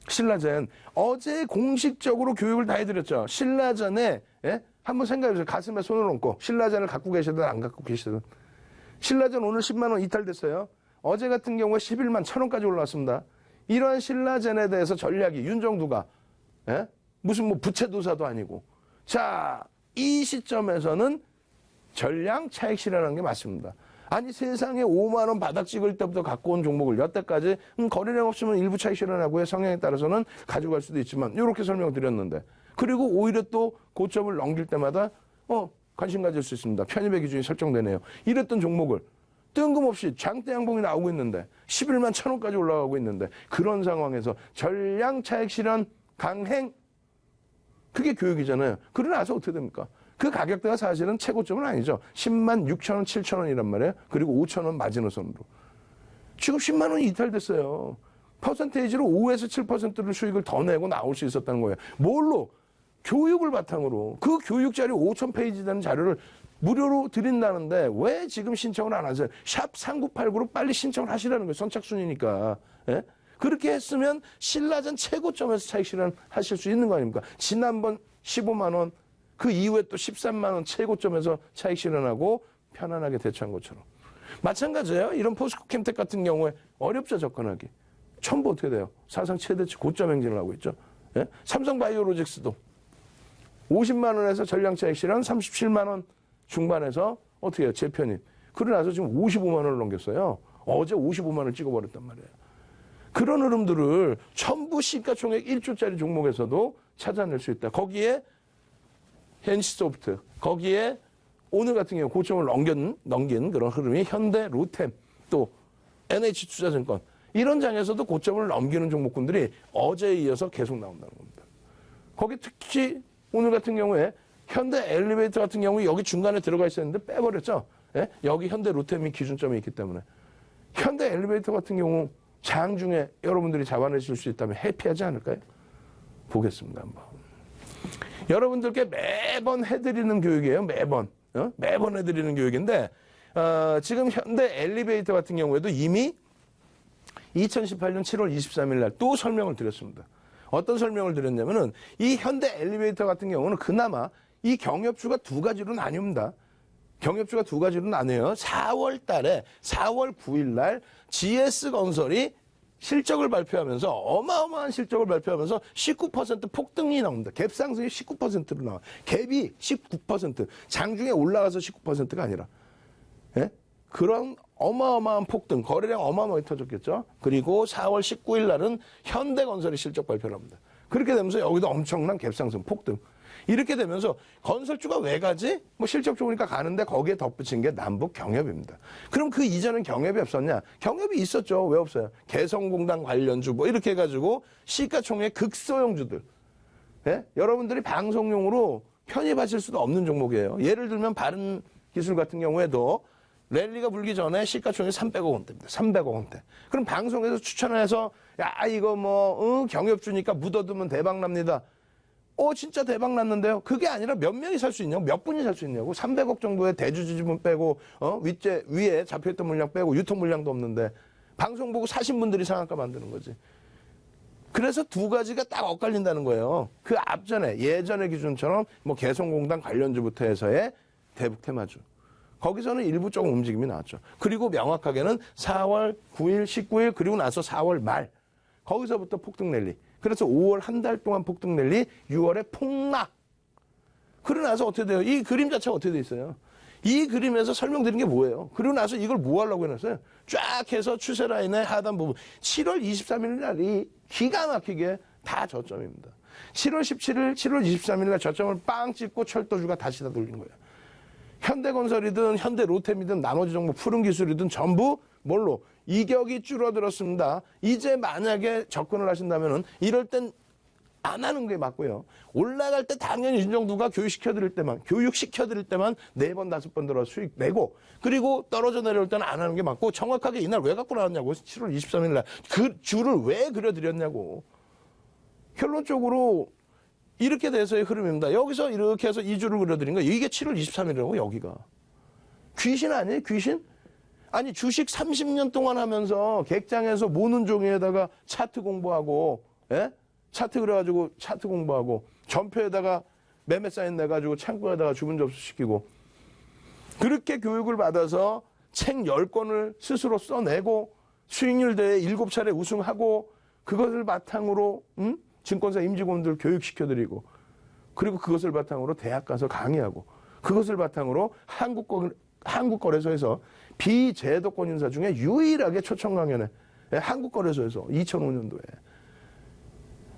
신라젠 어제 공식적으로 교육을 다 해드렸죠. 신라젠에 한번 생각해보세요. 가슴에 손을 얹고 신라젠을 갖고 계시든 안 갖고 계시든. 신라젠 오늘 10만 원 이탈됐어요. 어제 같은 경우에 11만 1,000원까지 올라왔습니다. 이러한 신라젠에 대해서 전략이 윤정두가 무슨 뭐 부채도사도 아니고, 자, 이 시점에서는 전량 차익 실현하는 게 맞습니다. 아니 세상에 5만 원 바닥 찍을 때부터 갖고 온 종목을 여태까지 거래량 없으면 일부 차익 실현하고요. 성향에 따라서는 가져갈 수도 있지만 이렇게 설명을 드렸는데, 그리고 오히려 또 고점을 넘길 때마다 관심 가질 수 있습니다. 편입의 기준이 설정되네요. 이랬던 종목을 뜬금없이 장대 양봉이 나오고 있는데 11만 1,000원까지 올라가고 있는데, 그런 상황에서 전량 차익 실현 강행, 그게 교육이잖아요. 그러고 나서 어떻게 됩니까? 그 가격대가 사실은 최고점은 아니죠. 10만 6천원, 7천원이란 말이에요. 그리고 5천원 마지노선으로. 지금 10만 원이 이탈됐어요. 퍼센테이지로 5에서 7%를 수익을 더 내고 나올 수 있었다는 거예요. 뭘로? 교육을 바탕으로. 그 교육 자료 5,000페이지 되는 자료를 무료로 드린다는데 왜 지금 신청을 안 하세요? 샵 3989로 빨리 신청을 하시라는 거예요. 선착순이니까. 예? 그렇게 했으면 신라젠 최고점에서 차익 실현하실 수 있는 거 아닙니까? 지난번 15만 원, 그 이후에 또 13만 원 최고점에서 차익 실현하고 편안하게 대처한 것처럼. 마찬가지예요. 이런 포스코 캠텍 같은 경우에 어렵죠, 접근하기. 전부 어떻게 돼요? 사상 최대치 고점 행진을 하고 있죠. 예? 삼성바이오로직스도 50만 원에서 전량 차익 실현 37만 원 중반에서 어떻게 해요? 재편입. 그러고 나서 지금 55만 원을 넘겼어요. 어제 55만 원을 찍어버렸단 말이에요. 그런 흐름들을 전부 시가총액 1조짜리 종목에서도 찾아낼 수 있다. 거기에 NC소프트, 거기에 오늘 같은 경우 고점을 넘긴 그런 흐름이 현대, 로템, 또 NH투자증권, 이런 장에서도 고점을 넘기는 종목군들이 어제에 이어서 계속 나온다는 겁니다. 거기 특히 오늘 같은 경우에 현대 엘리베이터 같은 경우 여기 중간에 들어가 있었는데 빼버렸죠. 예? 여기 현대 로템이 기준점이 있기 때문에. 현대 엘리베이터 같은 경우 장중에 여러분들이 잡아내실 수 있다면 해피하지 않을까요? 보겠습니다, 한번. 여러분들께 매번 해드리는 교육이에요. 매번 해드리는 교육인데, 지금 현대 엘리베이터 같은 경우에도 이미 2018년 7월 23일 날 또 설명을 드렸습니다. 어떤 설명을 드렸냐면은, 이 현대 엘리베이터 같은 경우는 그나마 이 경협주가 두 가지로 나뉩니다. 경협주가 두 가지로 나뉘어요. 4월 달에, 4월 9일 날 GS건설이 실적을 발표하면서, 어마어마한 실적을 발표하면서 19% 폭등이 나옵니다. 갭 상승이 19%로 나와. 갭이 19%. 장중에 올라가서 19%가 아니라. 예? 그런 어마어마한 폭등, 거래량 어마어마하게 터졌겠죠. 그리고 4월 19일 날은 현대건설이 실적 발표를 합니다. 그렇게 되면서 여기도 엄청난 갭 상승, 폭등. 이렇게 되면서 건설주가 왜 가지? 뭐 실적 좋으니까 가는데 거기에 덧붙인 게 남북 경협입니다. 그럼 그 이전엔 경협이 없었냐? 경협이 있었죠. 왜 없어요? 개성공단 관련주 뭐 이렇게 해가지고 시가총액 극소형주들. 예? 여러분들이 방송용으로 편입하실 수도 없는 종목이에요. 예를 들면 바른 기술 같은 경우에도 랠리가 불기 전에 시가총액이 300억 원대입니다. 300억 원대. 그럼 방송에서 추천을 해서 야 이거 뭐 경협주니까 묻어두면 대박 납니다. 진짜 대박 났는데요. 그게 아니라 몇 명이 살 수 있냐고, 몇 분이 살 수 있냐고. 300억 정도의 대주주지분 빼고 위에 잡혀있던 물량 빼고 유통 물량도 없는데 방송 보고 사신 분들이 상한가 만드는 거지. 그래서 두 가지가 딱 엇갈린다는 거예요. 그 앞전에 예전의 기준처럼 뭐 개성공단 관련주부터 해서의 대북 테마주. 거기서는 일부 조금 움직임이 나왔죠. 그리고 명확하게는 4월 9일, 19일 그리고 나서 4월 말 거기서부터 폭등 랠리. 그래서 5월 한 달 동안 폭등 랠리, 6월에 폭락. 그러고 나서 어떻게 돼요? 이 그림 자체가 어떻게 돼 있어요? 이 그림에서 설명드린 게 뭐예요? 그리고 나서 이걸 뭐 하려고 해놨어요? 쫙 해서 추세 라인의 하단 부분. 7월 23일 날이 기가 막히게 다 저점입니다. 7월 17일, 7월 23일 날 저점을 빵 찍고 철도주가 다시 다 돌린 거예요. 현대건설이든 현대로템이든 나머지 종목 푸른기술이든 전부 뭘로? 이격이 줄어들었습니다. 이제 만약에 접근을 하신다면은 이럴 땐 안 하는 게 맞고요. 올라갈 때 당연히 윤정두가 교육시켜드릴 때만 4번, 5번 들어 수익 내고 그리고 떨어져 내려올 때는 안 하는 게 맞고 정확하게 이날 왜 갖고 나왔냐고 7월 23일 날 그 줄을 왜 그려드렸냐고. 결론적으로 이렇게 돼서의 흐름입니다. 여기서 이렇게 해서 이 줄을 그려드린 거예요. 이게 7월 23일이라고 여기가. 귀신 아니에요? 귀신? 아니 주식 30년 동안 하면서 객장에서 모는 종이에다가 차트 공부하고 예? 차트 그려가지고 차트 공부하고 전표에다가 매매 사인 내가지고 창고에다가 주문 접수시키고 그렇게 교육을 받아서 책 10권을 스스로 써내고 수익률 대회 7차례 우승하고 그것을 바탕으로 증권사 임직원들 교육시켜드리고 그리고 그것을 바탕으로 대학 가서 강의하고 그것을 바탕으로 한국거래소에서 비제도권 인사 중에 유일하게 초청 강연에 한국거래소에서 2005년도에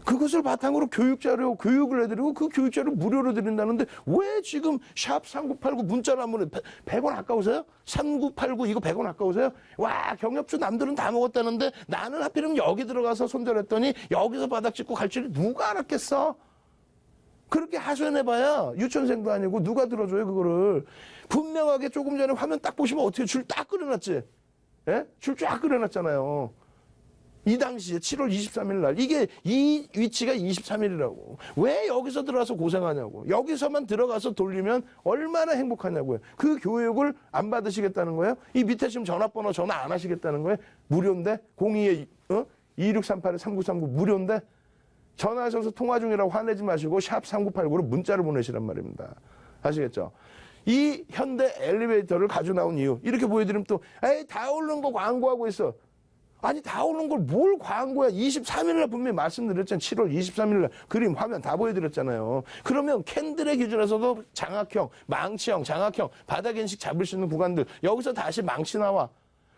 그것을 바탕으로 교육자료 교육을 해드리고 그 교육자료 무료로 드린다는데 왜 지금 샵 3989 문자로 한 번에 100원 아까우세요? 3989 이거 100원 아까우세요? 와 경협주 남들은 다 먹었다는데 나는 하필이면 여기 들어가서 손절했더니 여기서 바닥 찍고 갈 줄이 누가 알았겠어? 그렇게 하소연해봐야 유치원생도 아니고 누가 들어줘요 그거를. 분명하게 조금 전에 화면 딱 보시면 어떻게 줄 딱 그려놨지? 예? 줄 쫙 그려놨잖아요. 이 당시에 7월 23일 날 이게 이 위치가 23일이라고. 왜 여기서 들어가서 고생하냐고. 여기서만 들어가서 돌리면 얼마나 행복하냐고요. 그 교육을 안 받으시겠다는 거예요? 이 밑에 지금 전화번호 전화 안 하시겠다는 거예요? 무료인데 02-2638-3939 무료인데 전화하셔서 통화 중이라고 화내지 마시고 샵 3989로 문자를 보내시란 말입니다. 아시겠죠? 이 현대 엘리베이터를 가지고 나온 이유 이렇게 보여드리면 또 에이 다 오르는 거 광고하고 있어. 아니 다 오는 걸 뭘 광고야. 23일날 분명히 말씀드렸잖아요. 7월 23일날 그림 화면 다 보여드렸잖아요. 그러면 캔들의 기준에서도 장악형, 망치형, 장악형, 바닥 인식 잡을 수 있는 구간들 여기서 다시 망치 나와.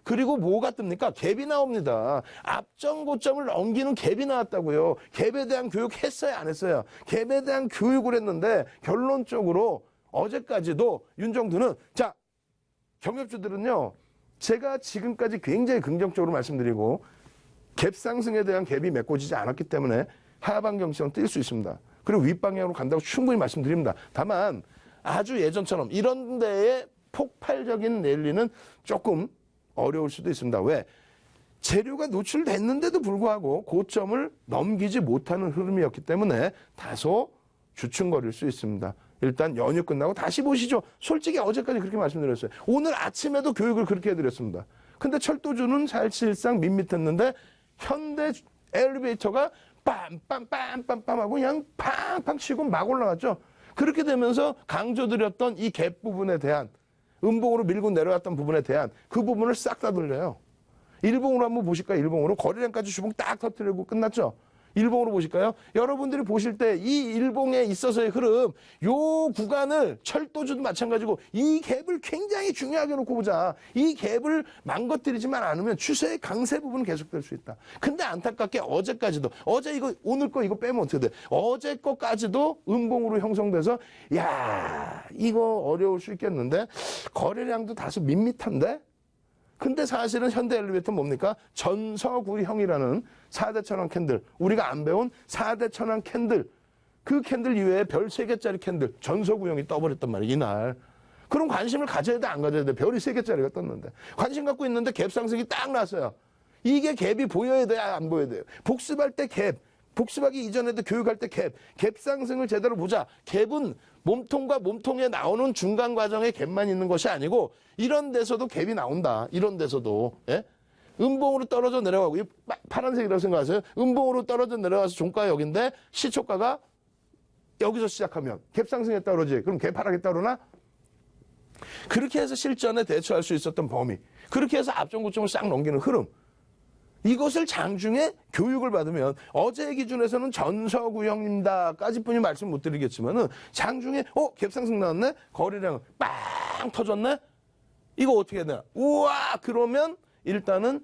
그리고 뭐가 뜹니까? 갭이 나옵니다. 앞점 고점을 넘기는 갭이 나왔다고요. 갭에 대한 교육 했어요 안 했어요? 갭에 대한 교육을 했는데 결론적으로 어제까지도 윤정두는 자 경협주들은요. 제가 지금까지 굉장히 긍정적으로 말씀드리고 갭 상승에 대한 갭이 메꿔지지 않았기 때문에 하방 경시는 뛸 수 있습니다. 그리고 윗방향으로 간다고 충분히 말씀드립니다. 다만 아주 예전처럼 이런 데에 폭발적인 랠리는 조금 어려울 수도 있습니다. 왜? 재료가 노출됐는데도 불구하고 고점을 넘기지 못하는 흐름이었기 때문에 다소 주춤거릴 수 있습니다. 일단 연휴 끝나고 다시 보시죠. 솔직히 어제까지 그렇게 말씀드렸어요. 오늘 아침에도 교육을 그렇게 해드렸습니다. 근데 철도주는 사실상 밋밋했는데 현대 엘리베이터가 빰빰빰빰빰 하고 그냥 팡팡 치고 막 올라갔죠. 그렇게 되면서 강조드렸던 이 갭 부분에 대한 음봉으로 밀고 내려왔던 부분에 대한 그 부분을 싹 다 돌려요. 일봉으로 한번 보실까요? 일봉으로. 거래량까지 주봉 딱 터뜨리고 끝났죠. 일봉으로 보실까요? 여러분들이 보실 때 이 일봉에 있어서의 흐름, 요 구간을 철도주도 마찬가지고 이 갭을 굉장히 중요하게 놓고 보자. 이 갭을 망가뜨리지만 않으면 추세의 강세 부분은 계속될 수 있다. 근데 안타깝게 어제까지도 어제 이거 오늘 거 이거 빼면 어떻게 돼? 어제 거까지도 음봉으로 형성돼서 야 이거 어려울 수 있겠는데 거래량도 다소 밋밋한데 근데 사실은 현대 엘리베이터는 뭡니까? 전서구형이라는 4대 천왕 캔들. 우리가 안 배운 4대 천왕 캔들. 그 캔들 이외에 별 3개짜리 캔들 전서구형이 떠버렸단 말이에요. 이날. 그럼 관심을 가져야 돼, 안 가져야 돼? 별이 3개짜리가 떴는데. 관심 갖고 있는데 갭 상승이 딱 났어요. 이게 갭이 보여야 돼요, 안 보여야 돼요? 복습할 때 갭. 복습하기 이전에도 교육할 때 갭. 갭 상승을 제대로 보자. 갭은 몸통과 몸통에 나오는 중간 과정에 갭만 있는 것이 아니고 이런 데서도 갭이 나온다. 이런 데서도. 예? 음봉으로 떨어져 내려가고, 이 파란색이라고 생각하세요? 음봉으로 떨어져 내려가서 종가 여기인데 시초가가 여기서 시작하면 갭 상승했다 그러지. 그럼 갭 하락했다 그러나? 그렇게 해서 실전에 대처할 수 있었던 범위. 그렇게 해서 앞전 고점을 싹 넘기는 흐름. 이것을 장중에 교육을 받으면 어제 기준에서는 전서구형입니다까지 뿐이 말씀 못 드리겠지만은 장중에 갭 상승 나왔네? 거래량 빵 터졌네? 이거 어떻게 해야 되나? 우와! 그러면 일단은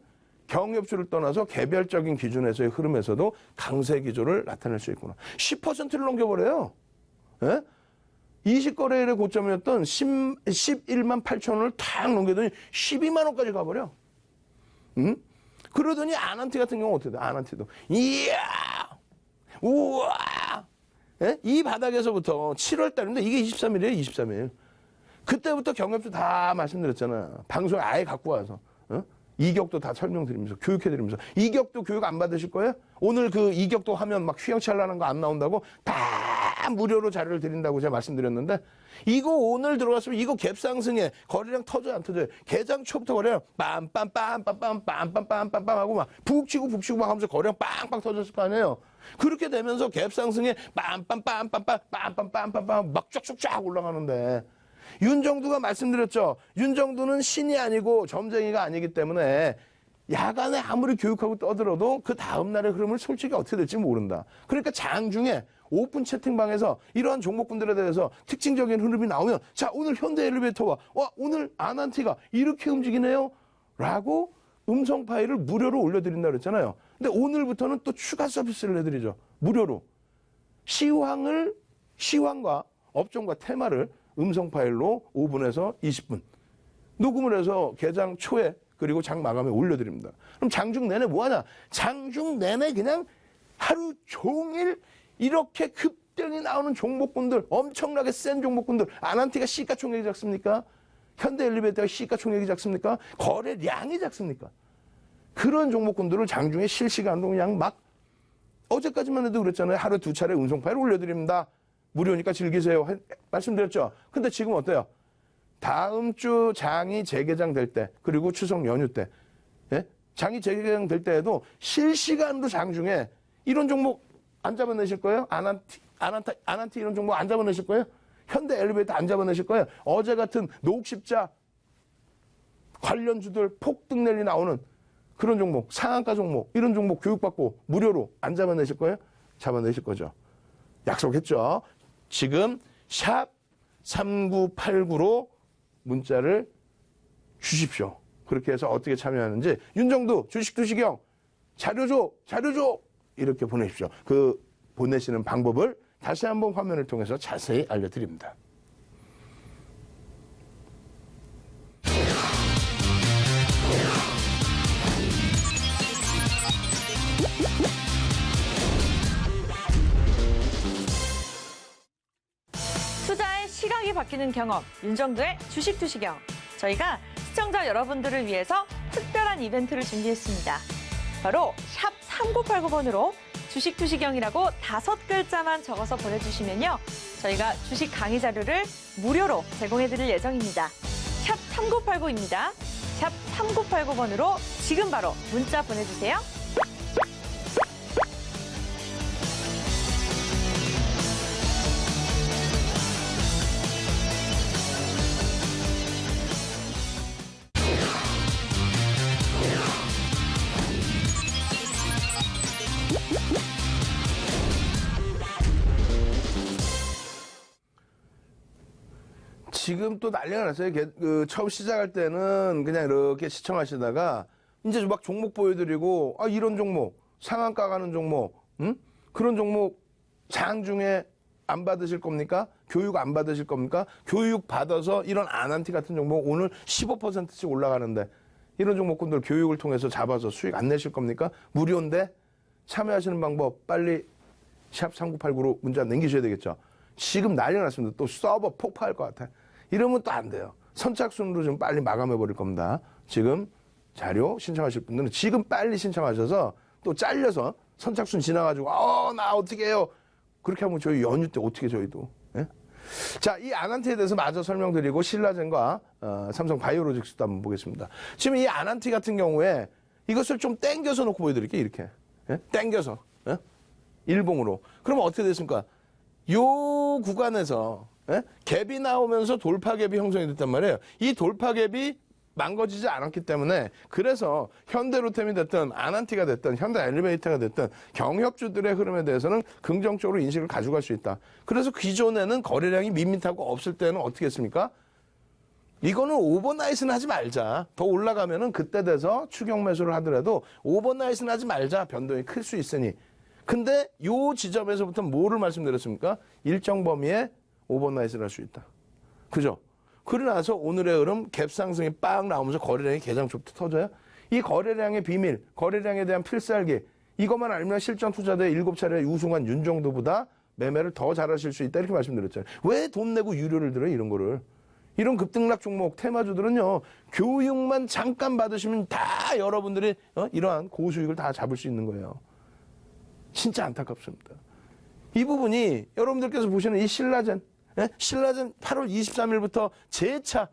경협주를 떠나서 개별적인 기준에서의 흐름에서도 강세 기조를 나타낼 수 있구나. 10%를 넘겨버려요. 예? 20거래일의 고점이었던 11만 8천 원을 탁 넘기더니 12만 원까지 가버려. 응? 그러더니 아난티 같은 경우 어떻게 돼? 아난티도. 이야! 우와! 예? 이 바닥에서부터 7월 달인데 이게 23일이에요, 23일. 그때부터 경협주 다 말씀드렸잖아. 방송에 아예 갖고 와서. 어? 이격도 다 설명드리면서 교육해드리면서 이격도 교육 안 받으실 거예요? 오늘 그 이격도 하면 막 휘황찬란한 거 안 나온다고 다 무료로 자료를 드린다고 제가 말씀드렸는데 이거 오늘 들어갔으면 이거 갭상승에 거래량 터져요 안 터져요? 개장 초부터 거래량 빰빰빰빰빰빰빰빰빰빰 하고 막 북치고 막 하면서 거래량 빵빵 터졌을 거 아니에요? 그렇게 되면서 갭상승에 빰빰빰빰빰빰빰빰빰빰 막 쫙쫙쫙 올라가는데 윤정두가 말씀드렸죠. 윤정두는 신이 아니고 점쟁이가 아니기 때문에 야간에 아무리 교육하고 떠들어도 그 다음날의 흐름을 솔직히 어떻게 될지 모른다. 그러니까 장중에 오픈 채팅방에서 이러한 종목군들에 대해서 특징적인 흐름이 나오면 자 오늘 현대엘리베이터와 오늘 아난티가 이렇게 움직이네요 라고 음성 파일을 무료로 올려드린다 그랬잖아요. 근데 오늘부터는 또 추가 서비스를 해드리죠. 무료로. 시황과 업종과 테마를 음성 파일로 5분에서 20분 녹음을 해서 개장 초에 그리고 장 마감에 올려드립니다. 그럼 장중 내내 뭐하냐? 장중 내내 그냥 하루 종일 이렇게 급등이 나오는 종목군들 엄청나게 센 종목군들 아난티가 시가총액이 작습니까? 현대엘리베이터가 시가총액이 작습니까? 거래량이 작습니까? 그런 종목군들을 장중에 실시간으로 그냥 막 어제까지만 해도 그랬잖아요. 하루 2차례 음성 파일 올려드립니다. 무료니까 즐기세요. 말씀드렸죠. 근데 지금 어때요? 다음 주 장이 재개장될 때 그리고 추석 연휴 때 예? 장이 재개장될 때에도 실시간으로 장중에 이런 종목 안 잡아내실 거예요? 아난티 이런 종목 안 잡아내실 거예요? 현대엘리베이터 안 잡아내실 거예요? 어제 같은 녹십자 관련주들 폭등 랠리 나오는 그런 종목 상한가 종목 이런 종목 교육받고 무료로 안 잡아내실 거예요? 잡아내실 거죠. 약속했죠. 지금 샵 3989로 문자를 주십시오. 그렇게 해서 어떻게 참여하는지 윤정두 주식투시경 자료 줘 이렇게 보내십시오. 그 보내시는 방법을 다시 한번 화면을 통해서 자세히 알려드립니다. 투자의 시각이 바뀌는 경험, 윤정두의 주식투시경. 저희가 시청자 여러분들을 위해서 특별한 이벤트를 준비했습니다. 바로 샵 3989번으로 주식투시경이라고 5글자만 적어서 보내주시면요. 저희가 주식 강의 자료를 무료로 제공해드릴 예정입니다. 샵 3989입니다. 샵 3989번으로 지금 바로 문자 보내주세요. 지금 또 난리가 났어요. 처음 시작할 때는 그냥 이렇게 시청하시다가 이제 막 종목 보여드리고 이런 종목 상한가 가는 종목 그런 종목 장중에 안 받으실 겁니까? 교육 안 받으실 겁니까? 교육 받아서 이런 아난티 같은 종목 오늘 15%씩 올라가는데 이런 종목군들 교육을 통해서 잡아서 수익 안 내실 겁니까? 무료인데 참여하시는 방법 빨리 샵 3989로 문자 남기셔야 되겠죠. 지금 난리 났습니다. 또 서버 폭파할 것 같아. 이러면 또 안 돼요. 선착순으로 좀 빨리 마감해 버릴 겁니다. 지금 자료 신청하실 분들은 지금 빨리 신청하셔서 또 잘려서 선착순 지나가지고 나 어떻게 해요? 그렇게 하면 저희 연휴 때 어떻게 저희도. 예? 자, 이 아난티에 대해서 마저 설명드리고 신라젠과 삼성 바이오로직스도 한번 보겠습니다. 지금 이 아난티 같은 경우에 이것을 좀 땡겨서 놓고 보여드릴게요. 이렇게. 예? 땡겨서. 예? 일봉으로. 그러면 어떻게 됐습니까? 요 구간에서 예? 갭이 나오면서 돌파갭이 형성이 됐단 말이에요. 이 돌파갭이 망가지지 않았기 때문에 그래서 현대로템이 됐든 아난티가 됐든 현대 엘리베이터가 됐든 경협주들의 흐름에 대해서는 긍정적으로 인식을 가져갈 수 있다. 그래서 기존에는 거래량이 밋밋하고 없을 때는 어떻게 했습니까? 이거는 오버나잇은 하지 말자. 더 올라가면은 그때 돼서 추격 매수를 하더라도 오버나잇은 하지 말자. 변동이 클 수 있으니. 근데 요 지점에서부터 뭐를 말씀드렸습니까? 일정 범위에 오버나잇을 할 수 있다. 그죠? 그러고 나서 오늘의 흐름 갭 상승이 빵 나오면서 거래량이 개장초부터 터져요. 이 거래량의 비밀, 거래량에 대한 필살기 이것만 알면 실전 투자대 7차례 우승한 윤정도보다 매매를 더 잘하실 수 있다 이렇게 말씀드렸잖아요. 왜 돈 내고 유료를 들어요 이런 거를. 이런 급등락 종목 테마주들은요. 교육만 잠깐 받으시면 다 여러분들이 이러한 고수익을 다 잡을 수 있는 거예요. 진짜 안타깝습니다. 이 부분이 여러분들께서 보시는 이 신라젠 신라젠 8월 23일부터 재차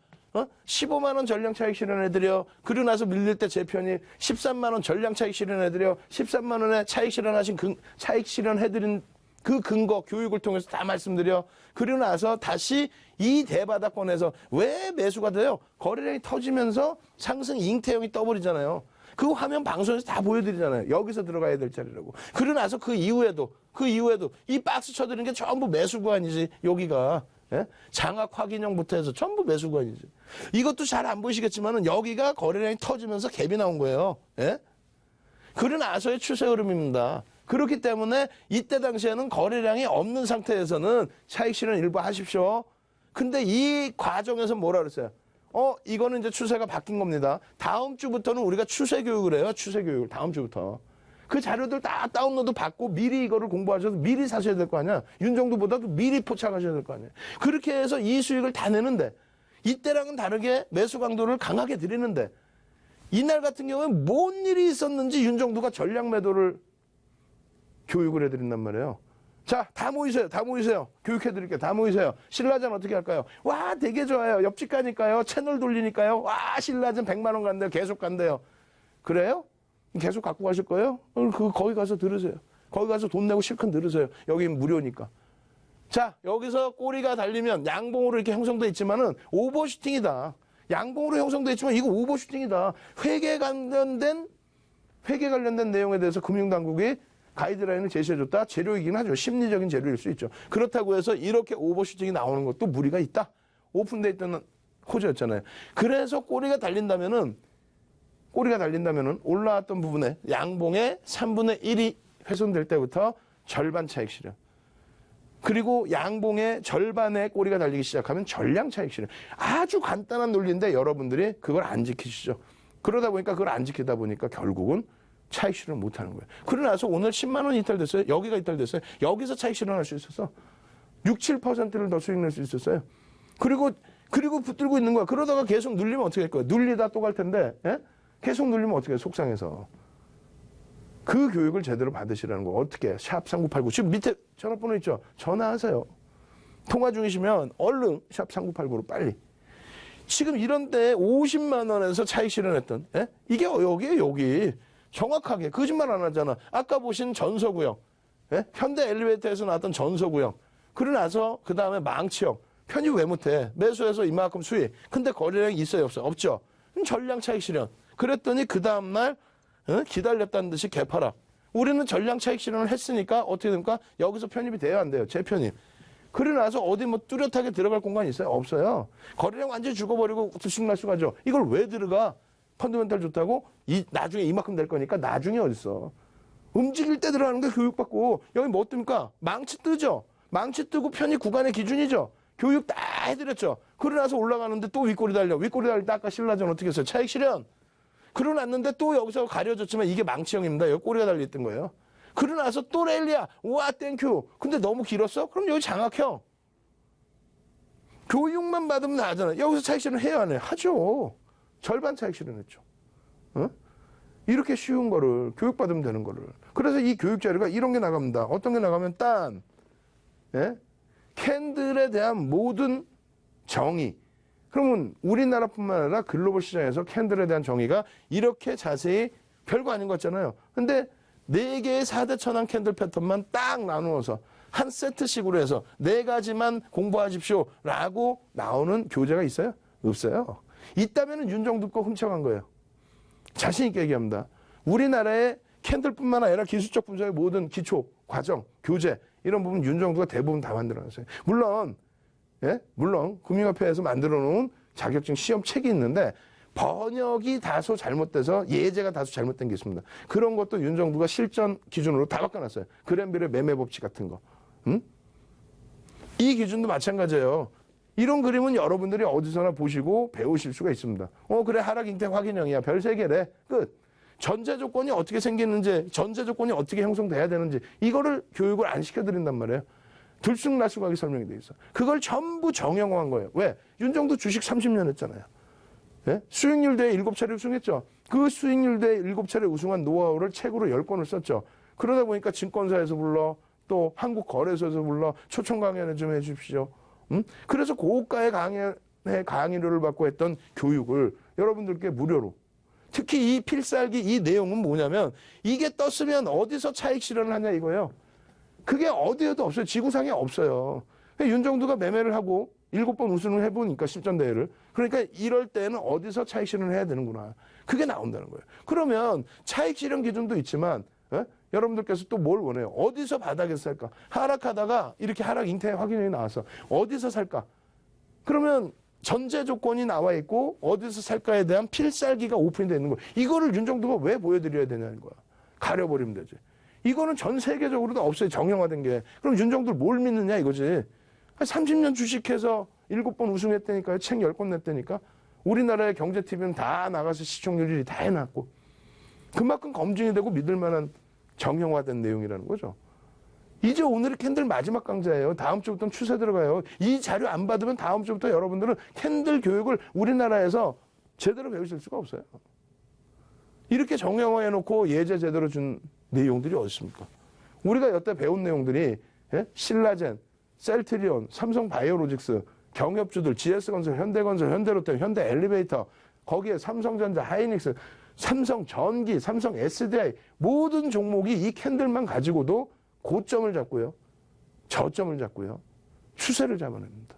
15만 원 전량 차익 실현해드려. 그러고 나서 밀릴 때 제 편이 13만 원 전량 차익 실현해드려. 13만 원에 차익 실현하신 차익 실현해드린 그 근거 교육을 통해서 다 말씀드려. 그러고 나서 다시 이 대바닥권에서 왜 매수가 돼요? 거래량이 터지면서 상승 잉태형이 떠버리잖아요. 그 화면 방송에서 다 보여드리잖아요. 여기서 들어가야 될 자리라고. 그러고 나서 그 이후에도 이 박스 쳐드리는 게 전부 매수 구간이지. 여기가 장악 확인형부터 해서 전부 매수 구간이지. 이것도 잘 안 보이시겠지만은 여기가 거래량이 터지면서 갭이 나온 거예요. 그러고 나서의 추세 흐름입니다. 그렇기 때문에 이때 당시에는 거래량이 없는 상태에서는 차익 실현 일부 하십시오. 근데 이 과정에서 뭐라 그랬어요? 이거는 이제 추세가 바뀐 겁니다. 다음 주부터는 우리가 추세 교육을 해요. 추세 교육을 다음 주부터. 그 자료들 다 다운로드 받고 미리 이거를 공부하셔서 미리 사셔야 될 거 아니야. 윤정도보다도 미리 포착하셔야 될 거 아니야. 그렇게 해서 이 수익을 다 내는데 이때랑은 다르게 매수 강도를 강하게 드리는데 이날 같은 경우에 뭔 일이 있었는지 윤정도가 전략 매도를 교육을 해드린단 말이에요. 자, 다 모이세요. 다 모이세요. 교육해드릴게요. 다 모이세요. 신라젠 어떻게 할까요? 와, 되게 좋아요. 옆집 가니까요. 채널 돌리니까요. 와, 신라젠 100만 원 간대요. 계속 간대요. 그래요? 계속 갖고 가실 거예요? 거기 가서 들으세요. 거기 가서 돈 내고 실컷 들으세요. 여기 무료니까. 자, 여기서 꼬리가 달리면 양봉으로 이렇게 형성돼 있지만은 오버슈팅이다. 양봉으로 형성돼 있지만 이거 오버슈팅이다. 회계 관련된 내용에 대해서 금융당국이 가이드라인을 제시해줬다. 재료이긴 하죠. 심리적인 재료일 수 있죠. 그렇다고 해서 이렇게 오버슈팅이 나오는 것도 무리가 있다. 오픈돼 있던 호재였잖아요. 그래서 꼬리가 달린다면은 올라왔던 부분에 양봉의 3분의 1이 훼손될 때부터 절반 차익 실현. 그리고 양봉의 절반의 꼬리가 달리기 시작하면 전량 차익 실현. 아주 간단한 논리인데 여러분들이 그걸 안 지키시죠. 그러다 보니까 그걸 안 지키다 보니까 결국은 차익 실현을 못하는 거예요. 그러고 나서 오늘 10만 원 이탈됐어요. 여기가 이탈됐어요. 여기서 차익 실현할 수 있었어. 6, 7%를 더 수익 낼 수 있었어요. 그리고 붙들고 있는 거야. 그러다가 계속 눌리면 어떻게 할 거야? 눌리다 또 갈 텐데 계속 눌리면 어떻게 해? 속상해서. 그 교육을 제대로 받으시라는 거. 어떻게? 샵 3989. 지금 밑에 전화번호 있죠? 전화하세요. 통화 중이시면 얼른 샵 3989로 빨리. 지금 이런 때 50만 원에서 차익 실현했던 이게 여기에요. 여기. 정확하게 거짓말 안 하잖아. 아까 보신 전서구형, 현대 엘리베이터에서 나왔던 전서구형. 그러고 나서 그 다음에 망치형. 편입 왜 못해? 매수해서 이만큼 수익. 근데 거래량이 있어요, 없어요? 없죠. 그럼 전량 차익 실현. 그랬더니 그 다음날 기다렸다는 듯이 개파락. 우리는 전량 차익 실현을 했으니까 어떻게 됩니까? 여기서 편입이 돼야 안 돼요. 재편입. 그러고 나서 어디 뭐 뚜렷하게 들어갈 공간이 있어요? 없어요. 거래량 완전히 죽어버리고 주식 날수 가죠. 이걸 왜 들어가? 펀더멘탈 좋다고? 나중에 이만큼 될 거니까 나중에 어딨어. 움직일 때 들어가는 게 교육받고 여기 뭐 뜹니까? 망치 뜨죠? 망치 뜨고 편입 구간의 기준이죠? 교육 다 해드렸죠? 그러고 나서 올라가는데 또 윗꼬리 달려. 윗꼬리 달릴 때 아까 신라전 어떻게 했어요? 차익 실현. 그러고 났는데 또 여기서 가려졌지만 이게 망치형입니다. 여기 꼬리가 달려있던 거예요. 그러고 나서 또 랠리야. 와, 땡큐. 근데 너무 길었어? 그럼 여기 장학형. 교육만 받으면 나잖아. 여기서 차익 실현 해야 안 해? 하죠. 절반 차익 실현했죠. 어? 이렇게 쉬운 거를 교육받으면 되는 거를. 그래서 이 교육 자료가 이런 게 나갑니다. 어떤 게 나가면 딴 예? 캔들에 대한 모든 정의. 그러면 우리나라뿐만 아니라 글로벌 시장에서 캔들에 대한 정의가 이렇게 자세히 별거 아닌 것 같잖아요. 근데 4개의 4대 천왕 캔들 패턴만 딱 나누어서 한 세트식으로 해서 4가지만 공부하십시오라고 나오는 교재가 있어요? 없어요. 있다면 윤정두 거 훔쳐간 거예요. 자신 있게 얘기합니다. 우리나라의 캔들뿐만 아니라 기술적 분석의 모든 기초, 과정, 교재 이런 부분 윤정두가 대부분 다 만들어놨어요. 물론 금융협회에서 만들어놓은 자격증 시험 책이 있는데 번역이 다소 잘못돼서 예제가 다소 잘못된 게 있습니다. 그런 것도 윤정두가 실전 기준으로 다 바꿔놨어요. 그랜빌의 매매 법칙 같은 거. 이 기준도 마찬가지예요. 이런 그림은 여러분들이 어디서나 보시고 배우실 수가 있습니다. 그래 하락 잉태 확인형이야. 별 3개래. 끝. 전제 조건이 어떻게 생기는지, 전제 조건이 어떻게 형성돼야 되는지 이거를 교육을 안 시켜드린단 말이에요. 들쑥날쑥하게 설명이 돼 있어. 그걸 전부 정형화한 거예요. 왜? 윤정두 주식 30년 했잖아요. 예? 수익률 대회 7차례 우승했죠. 그 수익률 대회 7차례 우승한 노하우를 책으로 10권을 썼죠. 그러다 보니까 증권사에서 불러, 또 한국거래소에서 불러, 초청 강연을 좀 해주십시오. 그래서 고가의 강의료를 받고 했던 교육을 여러분들께 무료로. 특히 이 필살기 이 내용은 뭐냐면 이게 떴으면 어디서 차익 실현을 하냐 이거예요. 그게 어디에도 없어요. 지구상에 없어요. 윤정두가 매매를 하고 7번 우승을 해보니까 실전대회를. 그러니까 이럴 때는 어디서 차익 실현을 해야 되는구나. 그게 나온다는 거예요. 그러면 차익 실현 기준도 있지만 여러분들께서 또 뭘 원해요? 어디서 바닥에서 살까? 하락하다가 이렇게 하락 잉태 확인이 나와서 어디서 살까? 그러면 전제 조건이 나와 있고 어디서 살까에 대한 필살기가 오픈되어 있는 거예요. 이거를 윤정두가 왜 보여드려야 되냐는 거야. 가려버리면 되지. 이거는 전 세계적으로도 없어요. 정형화된 게. 그럼 윤정두를 뭘 믿느냐 이거지. 30년 주식해서 7번 우승했다니까요. 책 10권 냈다니까. 우리나라의 경제TV는 다 나가서 시청률 1위 다 해놨고. 그만큼 검증이 되고 믿을 만한 정형화된 내용이라는 거죠. 이제 오늘이 캔들 마지막 강좌예요. 다음 주부터는 추세 들어가요. 이 자료 안 받으면 다음 주부터 여러분들은 캔들 교육을 우리나라에서 제대로 배우실 수가 없어요. 이렇게 정형화해놓고 예제 제대로 준 내용들이 어디 있습니까? 우리가 여태 배운 내용들이 신라젠, 셀트리온, 삼성바이오로직스, 경협주들, GS건설, 현대건설, 현대로템, 현대엘리베이터, 거기에 삼성전자, 하이닉스, 삼성전기, 삼성 SDI 모든 종목이 이 캔들만 가지고도 고점을 잡고요. 저점을 잡고요. 추세를 잡아냅니다.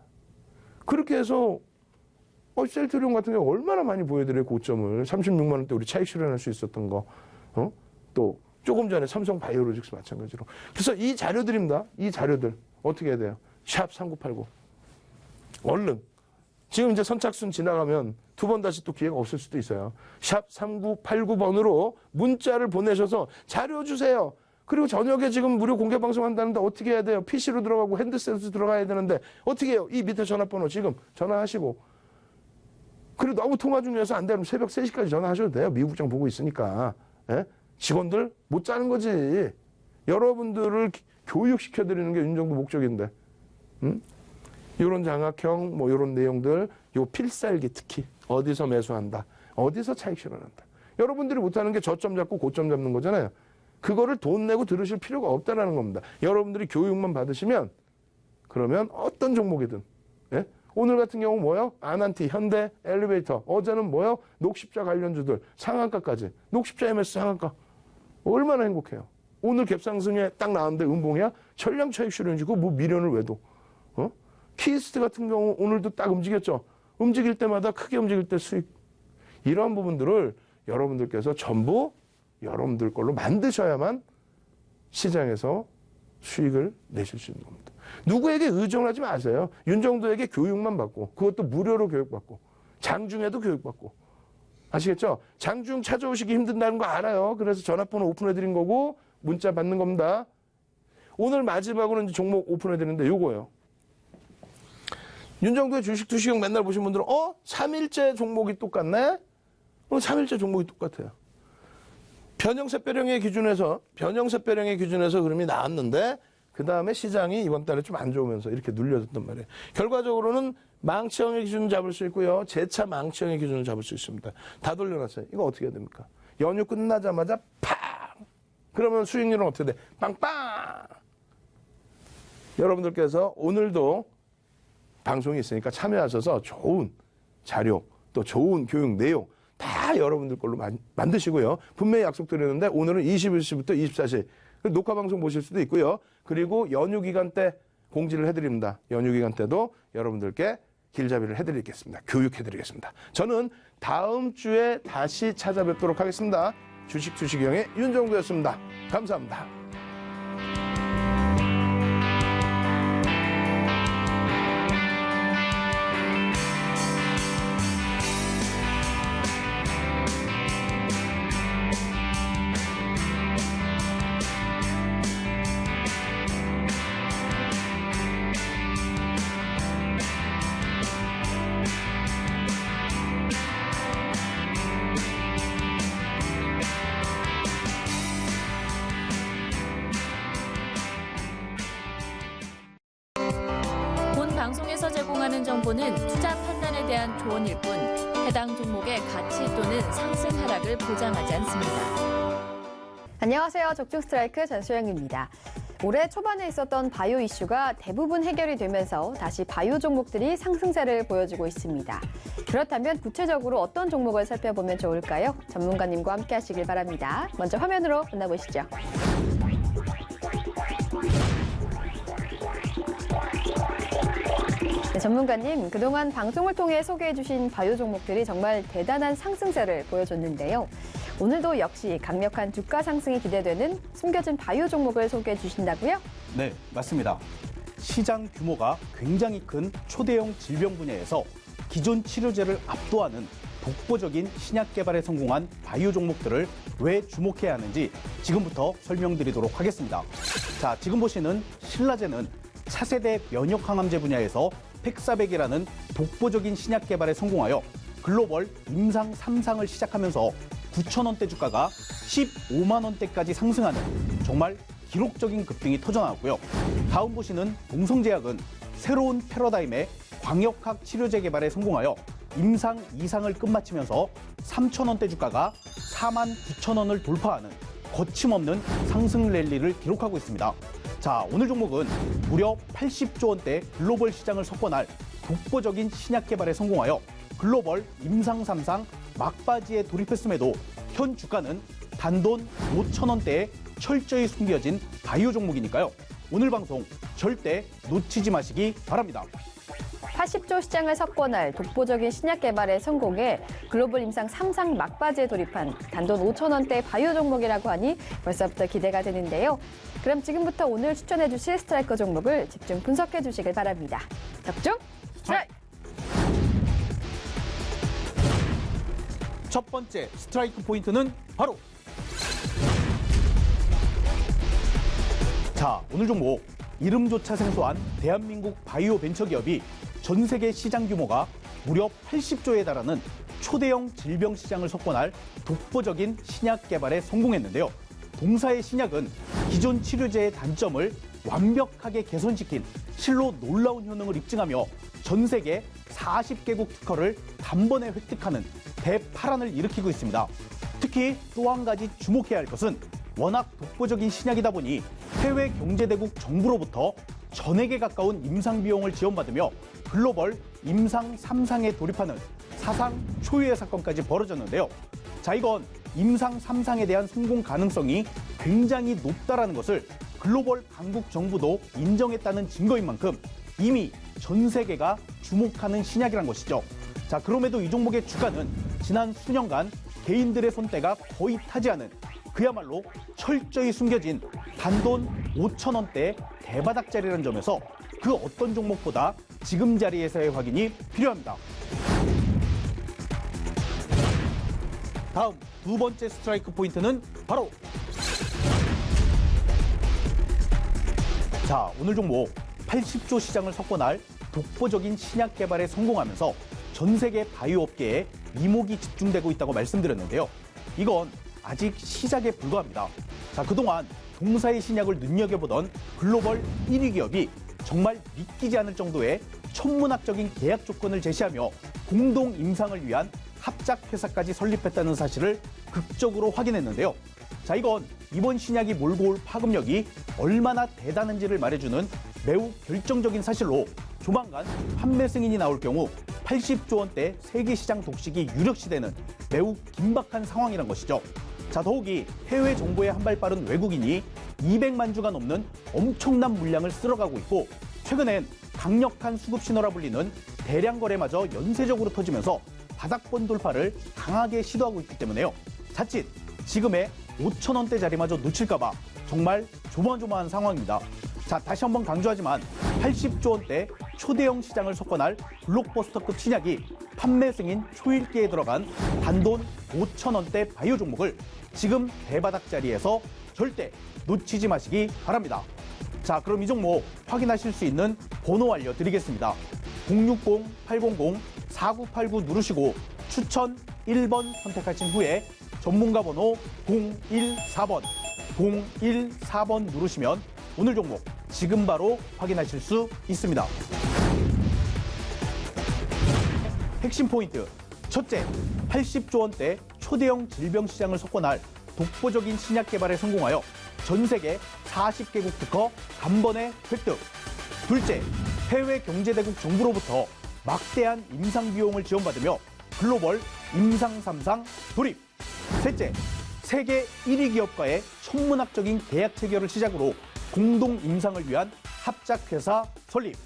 그렇게 해서 셀트리온 같은 경우 얼마나 많이 보여드려요. 고점을. 36만 원대 우리 차익 실현할 수 있었던 거. 또 조금 전에 삼성바이오로직스 마찬가지로. 그래서 이 자료들입니다. 이 자료들 어떻게 해야 돼요? 샵 3989. 얼른. 지금 이제 선착순 지나가면 2번 다시 또 기회가 없을 수도 있어요. 샵 3989번으로 문자를 보내셔서 자료 주세요. 그리고 저녁에 지금 무료 공개 방송한다는데 어떻게 해야 돼요? PC로 들어가고 핸드셋으로 들어가야 되는데 어떻게 해요? 이 밑에 전화번호 지금 전화하시고. 그리고 너무 통화 중이어서 안 되면 새벽 3시까지 전화하셔도 돼요. 미국장 보고 있으니까. 예? 직원들 못 자는 거지. 여러분들을 교육시켜드리는 게 윤정두 목적인데. 이런 장학형, 이런 내용들, 요 필살기 특히 어디서 매수한다, 어디서 차익 실현한다. 여러분들이 못하는 게 저점 잡고 고점 잡는 거잖아요. 그거를 돈 내고 들으실 필요가 없다라는 겁니다. 여러분들이 교육만 받으시면 그러면 어떤 종목이든 예? 오늘 같은 경우 뭐요? 아난티, 현대, 엘리베이터. 어제는 뭐요? 녹십자 관련주들 상한가까지. 녹십자 MS 상한가. 얼마나 행복해요. 오늘 갭상승에 딱 나왔는데 음봉이야? 전량 차익 실현이고 뭐 미련을 왜 둬? 키스트 같은 경우 오늘도 딱 움직였죠. 움직일 때마다 크게 움직일 때 수익. 이러한 부분들을 여러분들께서 전부 여러분들 걸로 만드셔야만 시장에서 수익을 내실 수 있는 겁니다. 누구에게 의존하지 마세요. 윤정두에게 교육만 받고, 그것도 무료로 교육받고, 장중에도 교육받고. 아시겠죠? 장중 찾아오시기 힘든다는 거 알아요. 그래서 전화번호 오픈해드린 거고 문자 받는 겁니다. 오늘 마지막으로 이제 종목 오픈해드리는데 요거예요. 윤정두의 주식 투시경 맨날 보신 분들은 3일째 종목이 똑같네? 3일째 종목이 똑같아요. 변형세배령의 기준에서 흐름이 나왔는데 그 다음에 시장이 이번 달에 좀 안 좋으면서 이렇게 눌려졌단 말이에요. 결과적으로는 망치형의 기준을 잡을 수 있고요. 재차 망치형의 기준을 잡을 수 있습니다. 다 돌려놨어요. 이거 어떻게 해야 됩니까? 연휴 끝나자마자 팡! 그러면 수익률은 어떻게 돼? 빵빵! 여러분들께서 오늘도 방송이 있으니까 참여하셔서 좋은 자료, 또 좋은 교육 내용 다 여러분들 걸로 만드시고요. 분명히 약속드렸는데 오늘은 21시부터 24시 녹화 방송 보실 수도 있고요. 그리고 연휴 기간 때 공지를 해드립니다. 연휴 기간 때도 여러분들께 길잡이를 해드리겠습니다. 교육해드리겠습니다. 저는 다음 주에 다시 찾아뵙도록 하겠습니다. 주식투시경의 윤정도였습니다. 감사합니다. 방송에서 제공하는 정보는 투자 판단에 대한 조언일 뿐 해당 종목의 가치 또는 상승 하락을 보장하지 않습니다. 안녕하세요. 적중 스트라이크 전소영입니다. 올해 초반에 있었던 바이오 이슈가 대부분 해결이 되면서 다시 바이오 종목들이 상승세를 보여주고 있습니다. 그렇다면 구체적으로 어떤 종목을 살펴보면 좋을까요? 전문가님과 함께 하시길 바랍니다. 먼저 화면으로 만나보시죠. 네, 전문가님, 그동안 방송을 통해 소개해 주신 바이오 종목들이 정말 대단한 상승세를 보여줬는데요. 오늘도 역시 강력한 주가 상승이 기대되는 숨겨진 바이오 종목을 소개해 주신다고요? 네, 맞습니다. 시장 규모가 굉장히 큰 초대형 질병 분야에서 기존 치료제를 압도하는 독보적인 신약 개발에 성공한 바이오 종목들을 왜 주목해야 하는지 지금부터 설명드리도록 하겠습니다. 자, 지금 보시는 신라제는 차세대 면역 항암제 분야에서 팩사백이라는 독보적인 신약 개발에 성공하여 글로벌 임상 3상을 시작하면서 9,000원대 주가가 15만 원대까지 상승하는 정말 기록적인 급등이 터져나왔고요. 다음 보시는 동성제약은 새로운 패러다임의 광역학 치료제 개발에 성공하여 임상 2상을 끝마치면서 3,000원대 주가가 49,000원을 돌파하는 거침없는 상승 랠리를 기록하고 있습니다. 자, 오늘 종목은 무려 80조 원대 글로벌 시장을 석권할 독보적인 신약 개발에 성공하여 글로벌 임상 3상 막바지에 돌입했음에도 현 주가는 단돈 5,000원대에 철저히 숨겨진 바이오 종목이니까요. 오늘 방송 절대 놓치지 마시기 바랍니다. 80조 시장을 석권할 독보적인 신약 개발에 성공해 글로벌 임상 3상 막바지에 돌입한 단돈 5,000원대 바이오 종목이라고 하니 벌써부터 기대가 되는데요. 그럼 지금부터 오늘 추천해 주실 스트라이커 종목을 집중 분석해 주시길 바랍니다. 적중 스트라이크! 첫 번째 스트라이크 포인트는 바로 자, 오늘 종목 이름조차 생소한 대한민국 바이오 벤처 기업이 전 세계 시장 규모가 무려 80조에 달하는 초대형 질병 시장을 석권할 독보적인 신약 개발에 성공했는데요. 동사의 신약은 기존 치료제의 단점을 완벽하게 개선시킨 실로 놀라운 효능을 입증하며 전 세계 40개국 특허를 단번에 획득하는 대파란을 일으키고 있습니다. 특히 또 한 가지 주목해야 할 것은 워낙 독보적인 신약이다 보니 해외 경제대국 정부로부터 전액에 가까운 임상 비용을 지원받으며 글로벌 임상 3상에 돌입하는 사상 초유의 사건까지 벌어졌는데요. 자, 이건 임상 3상에 대한 성공 가능성이 굉장히 높다라는 것을 글로벌 강국 정부도 인정했다는 증거인 만큼 이미 전 세계가 주목하는 신약이란 것이죠. 자, 그럼에도 이 종목의 주가는 지난 수년간 개인들의 손때가 거의 타지 않은 그야말로 철저히 숨겨진 단돈 5,000원대 대바닥자리라는 점에서 그 어떤 종목보다 지금 자리에서의 확인이 필요합니다. 다음 두 번째 스트라이크 포인트는 바로 자, 오늘 종목 80조 시장을 석권할 독보적인 신약 개발에 성공하면서 전 세계 바이오 업계에 이목이 집중되고 있다고 말씀드렸는데요. 이건 아직 시작에 불과합니다. 자, 그동안 동사의 신약을 눈여겨보던 글로벌 1위 기업이 정말 믿기지 않을 정도의 천문학적인 계약 조건을 제시하며 공동 임상을 위한 합작 회사까지 설립했다는 사실을 극적으로 확인했는데요. 자, 이건 이번 신약이 몰고 올 파급력이 얼마나 대단한지를 말해주는 매우 결정적인 사실로 조만간 판매 승인이 나올 경우 80조 원대 세계 시장 독식이 유력시되는 매우 긴박한 상황이란 것이죠. 자, 더욱이 해외 정보에 한 발 빠른 외국인이 200만 주가 넘는 엄청난 물량을 쓸어가고 있고, 최근엔 강력한 수급 신호라 불리는 대량 거래마저 연쇄적으로 터지면서 바닥권 돌파를 강하게 시도하고 있기 때문에요. 자칫 지금의 5천 원대자리마저 놓칠까봐 정말 조마조마한 상황입니다. 자, 다시 한번 강조하지만 80조 원대 초대형 시장을 석권할 블록버스터급 신약이 판매 승인 초읽기에 들어간 단돈 5천 원대 바이오 종목을 지금 대바닥 자리에서 절대 놓치지 마시기 바랍니다. 자, 그럼 이 종목 확인하실 수 있는 번호 알려드리겠습니다. 060-800-4989 누르시고 추천 1번 선택하신 후에 전문가 번호 014번 누르시면 오늘 종목 지금 바로 확인하실 수 있습니다. 핵심 포인트. 첫째, 80조 원대 초대형 질병 시장을 석권할 독보적인 신약 개발에 성공하여 전 세계 40개국 특허 단번에 획득. 둘째, 해외 경제대국 정부로부터 막대한 임상 비용을 지원받으며 글로벌 임상 3상 돌입. 셋째, 세계 1위 기업과의 천문학적인 계약 체결을 시작으로 공동 임상을 위한 합작회사 설립.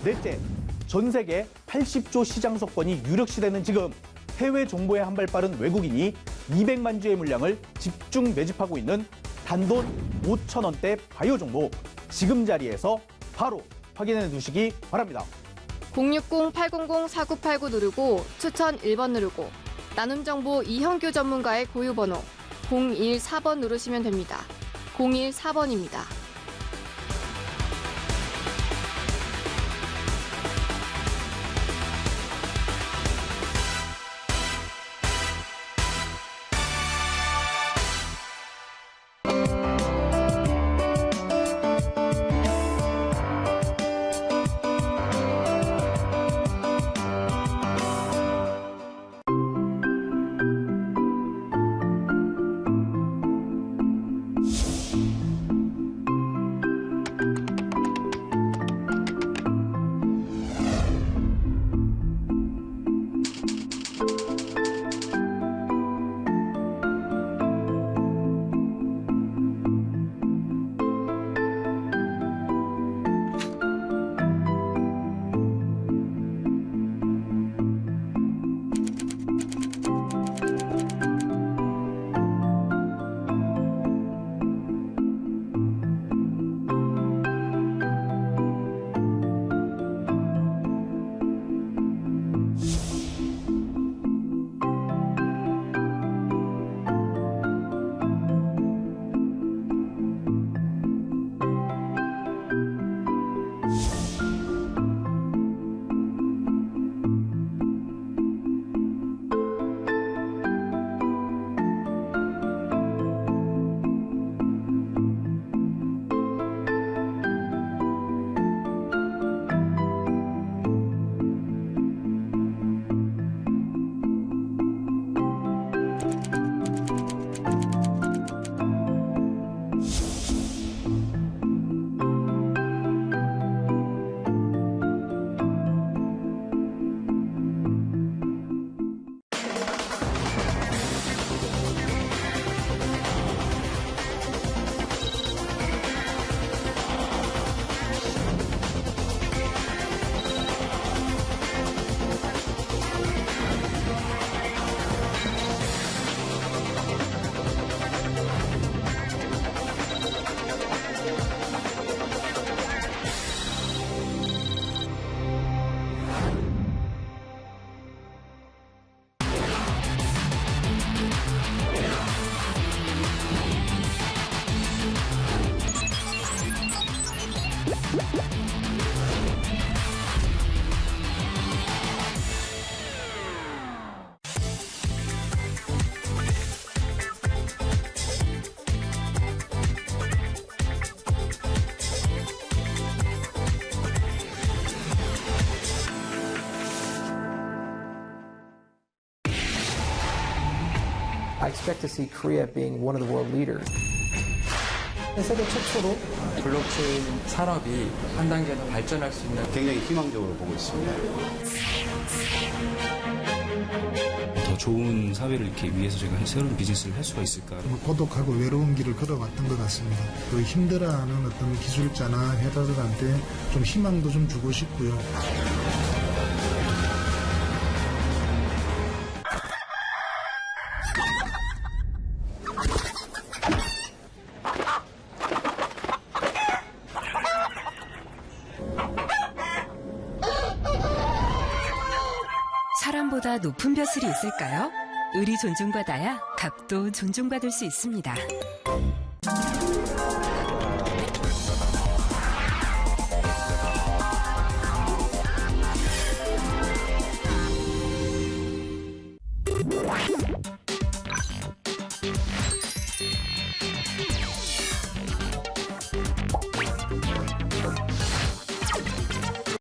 넷째, 전 세계 80조 시장 석권이 유력시되는 지금 해외 정보에 한 발 빠른 외국인이 200만 주의 물량을 집중 매집하고 있는 단돈 5천 원대 바이오 종목, 지금 자리에서 바로 확인해 두시기 바랍니다. 060-800-4989 누르고 추천 1번 누르고 나눔 정보 이형규 전문가의 고유 번호 014번 누르시면 됩니다. 014번입니다. I expect to see Korea being one of the world leaders. 세계 최초로 블록체인 산업이 한 단계 더 발전할 수 있는 굉장히 희망적으로 보고 있습니다. 더 좋은 사회를 이렇게 위해서 제가 새로운 비즈니스를 할 수가 있을까? 고독하고 외로운 길을 걸어왔던 것 같습니다. 그 힘들어하는 어떤 기술자나 회사들한테 좀 희망도 좀 주고 싶고요. 사람보다 높은 벼슬이 있을까요? 을이 존중받아야 갑도 존중받을 수 있습니다.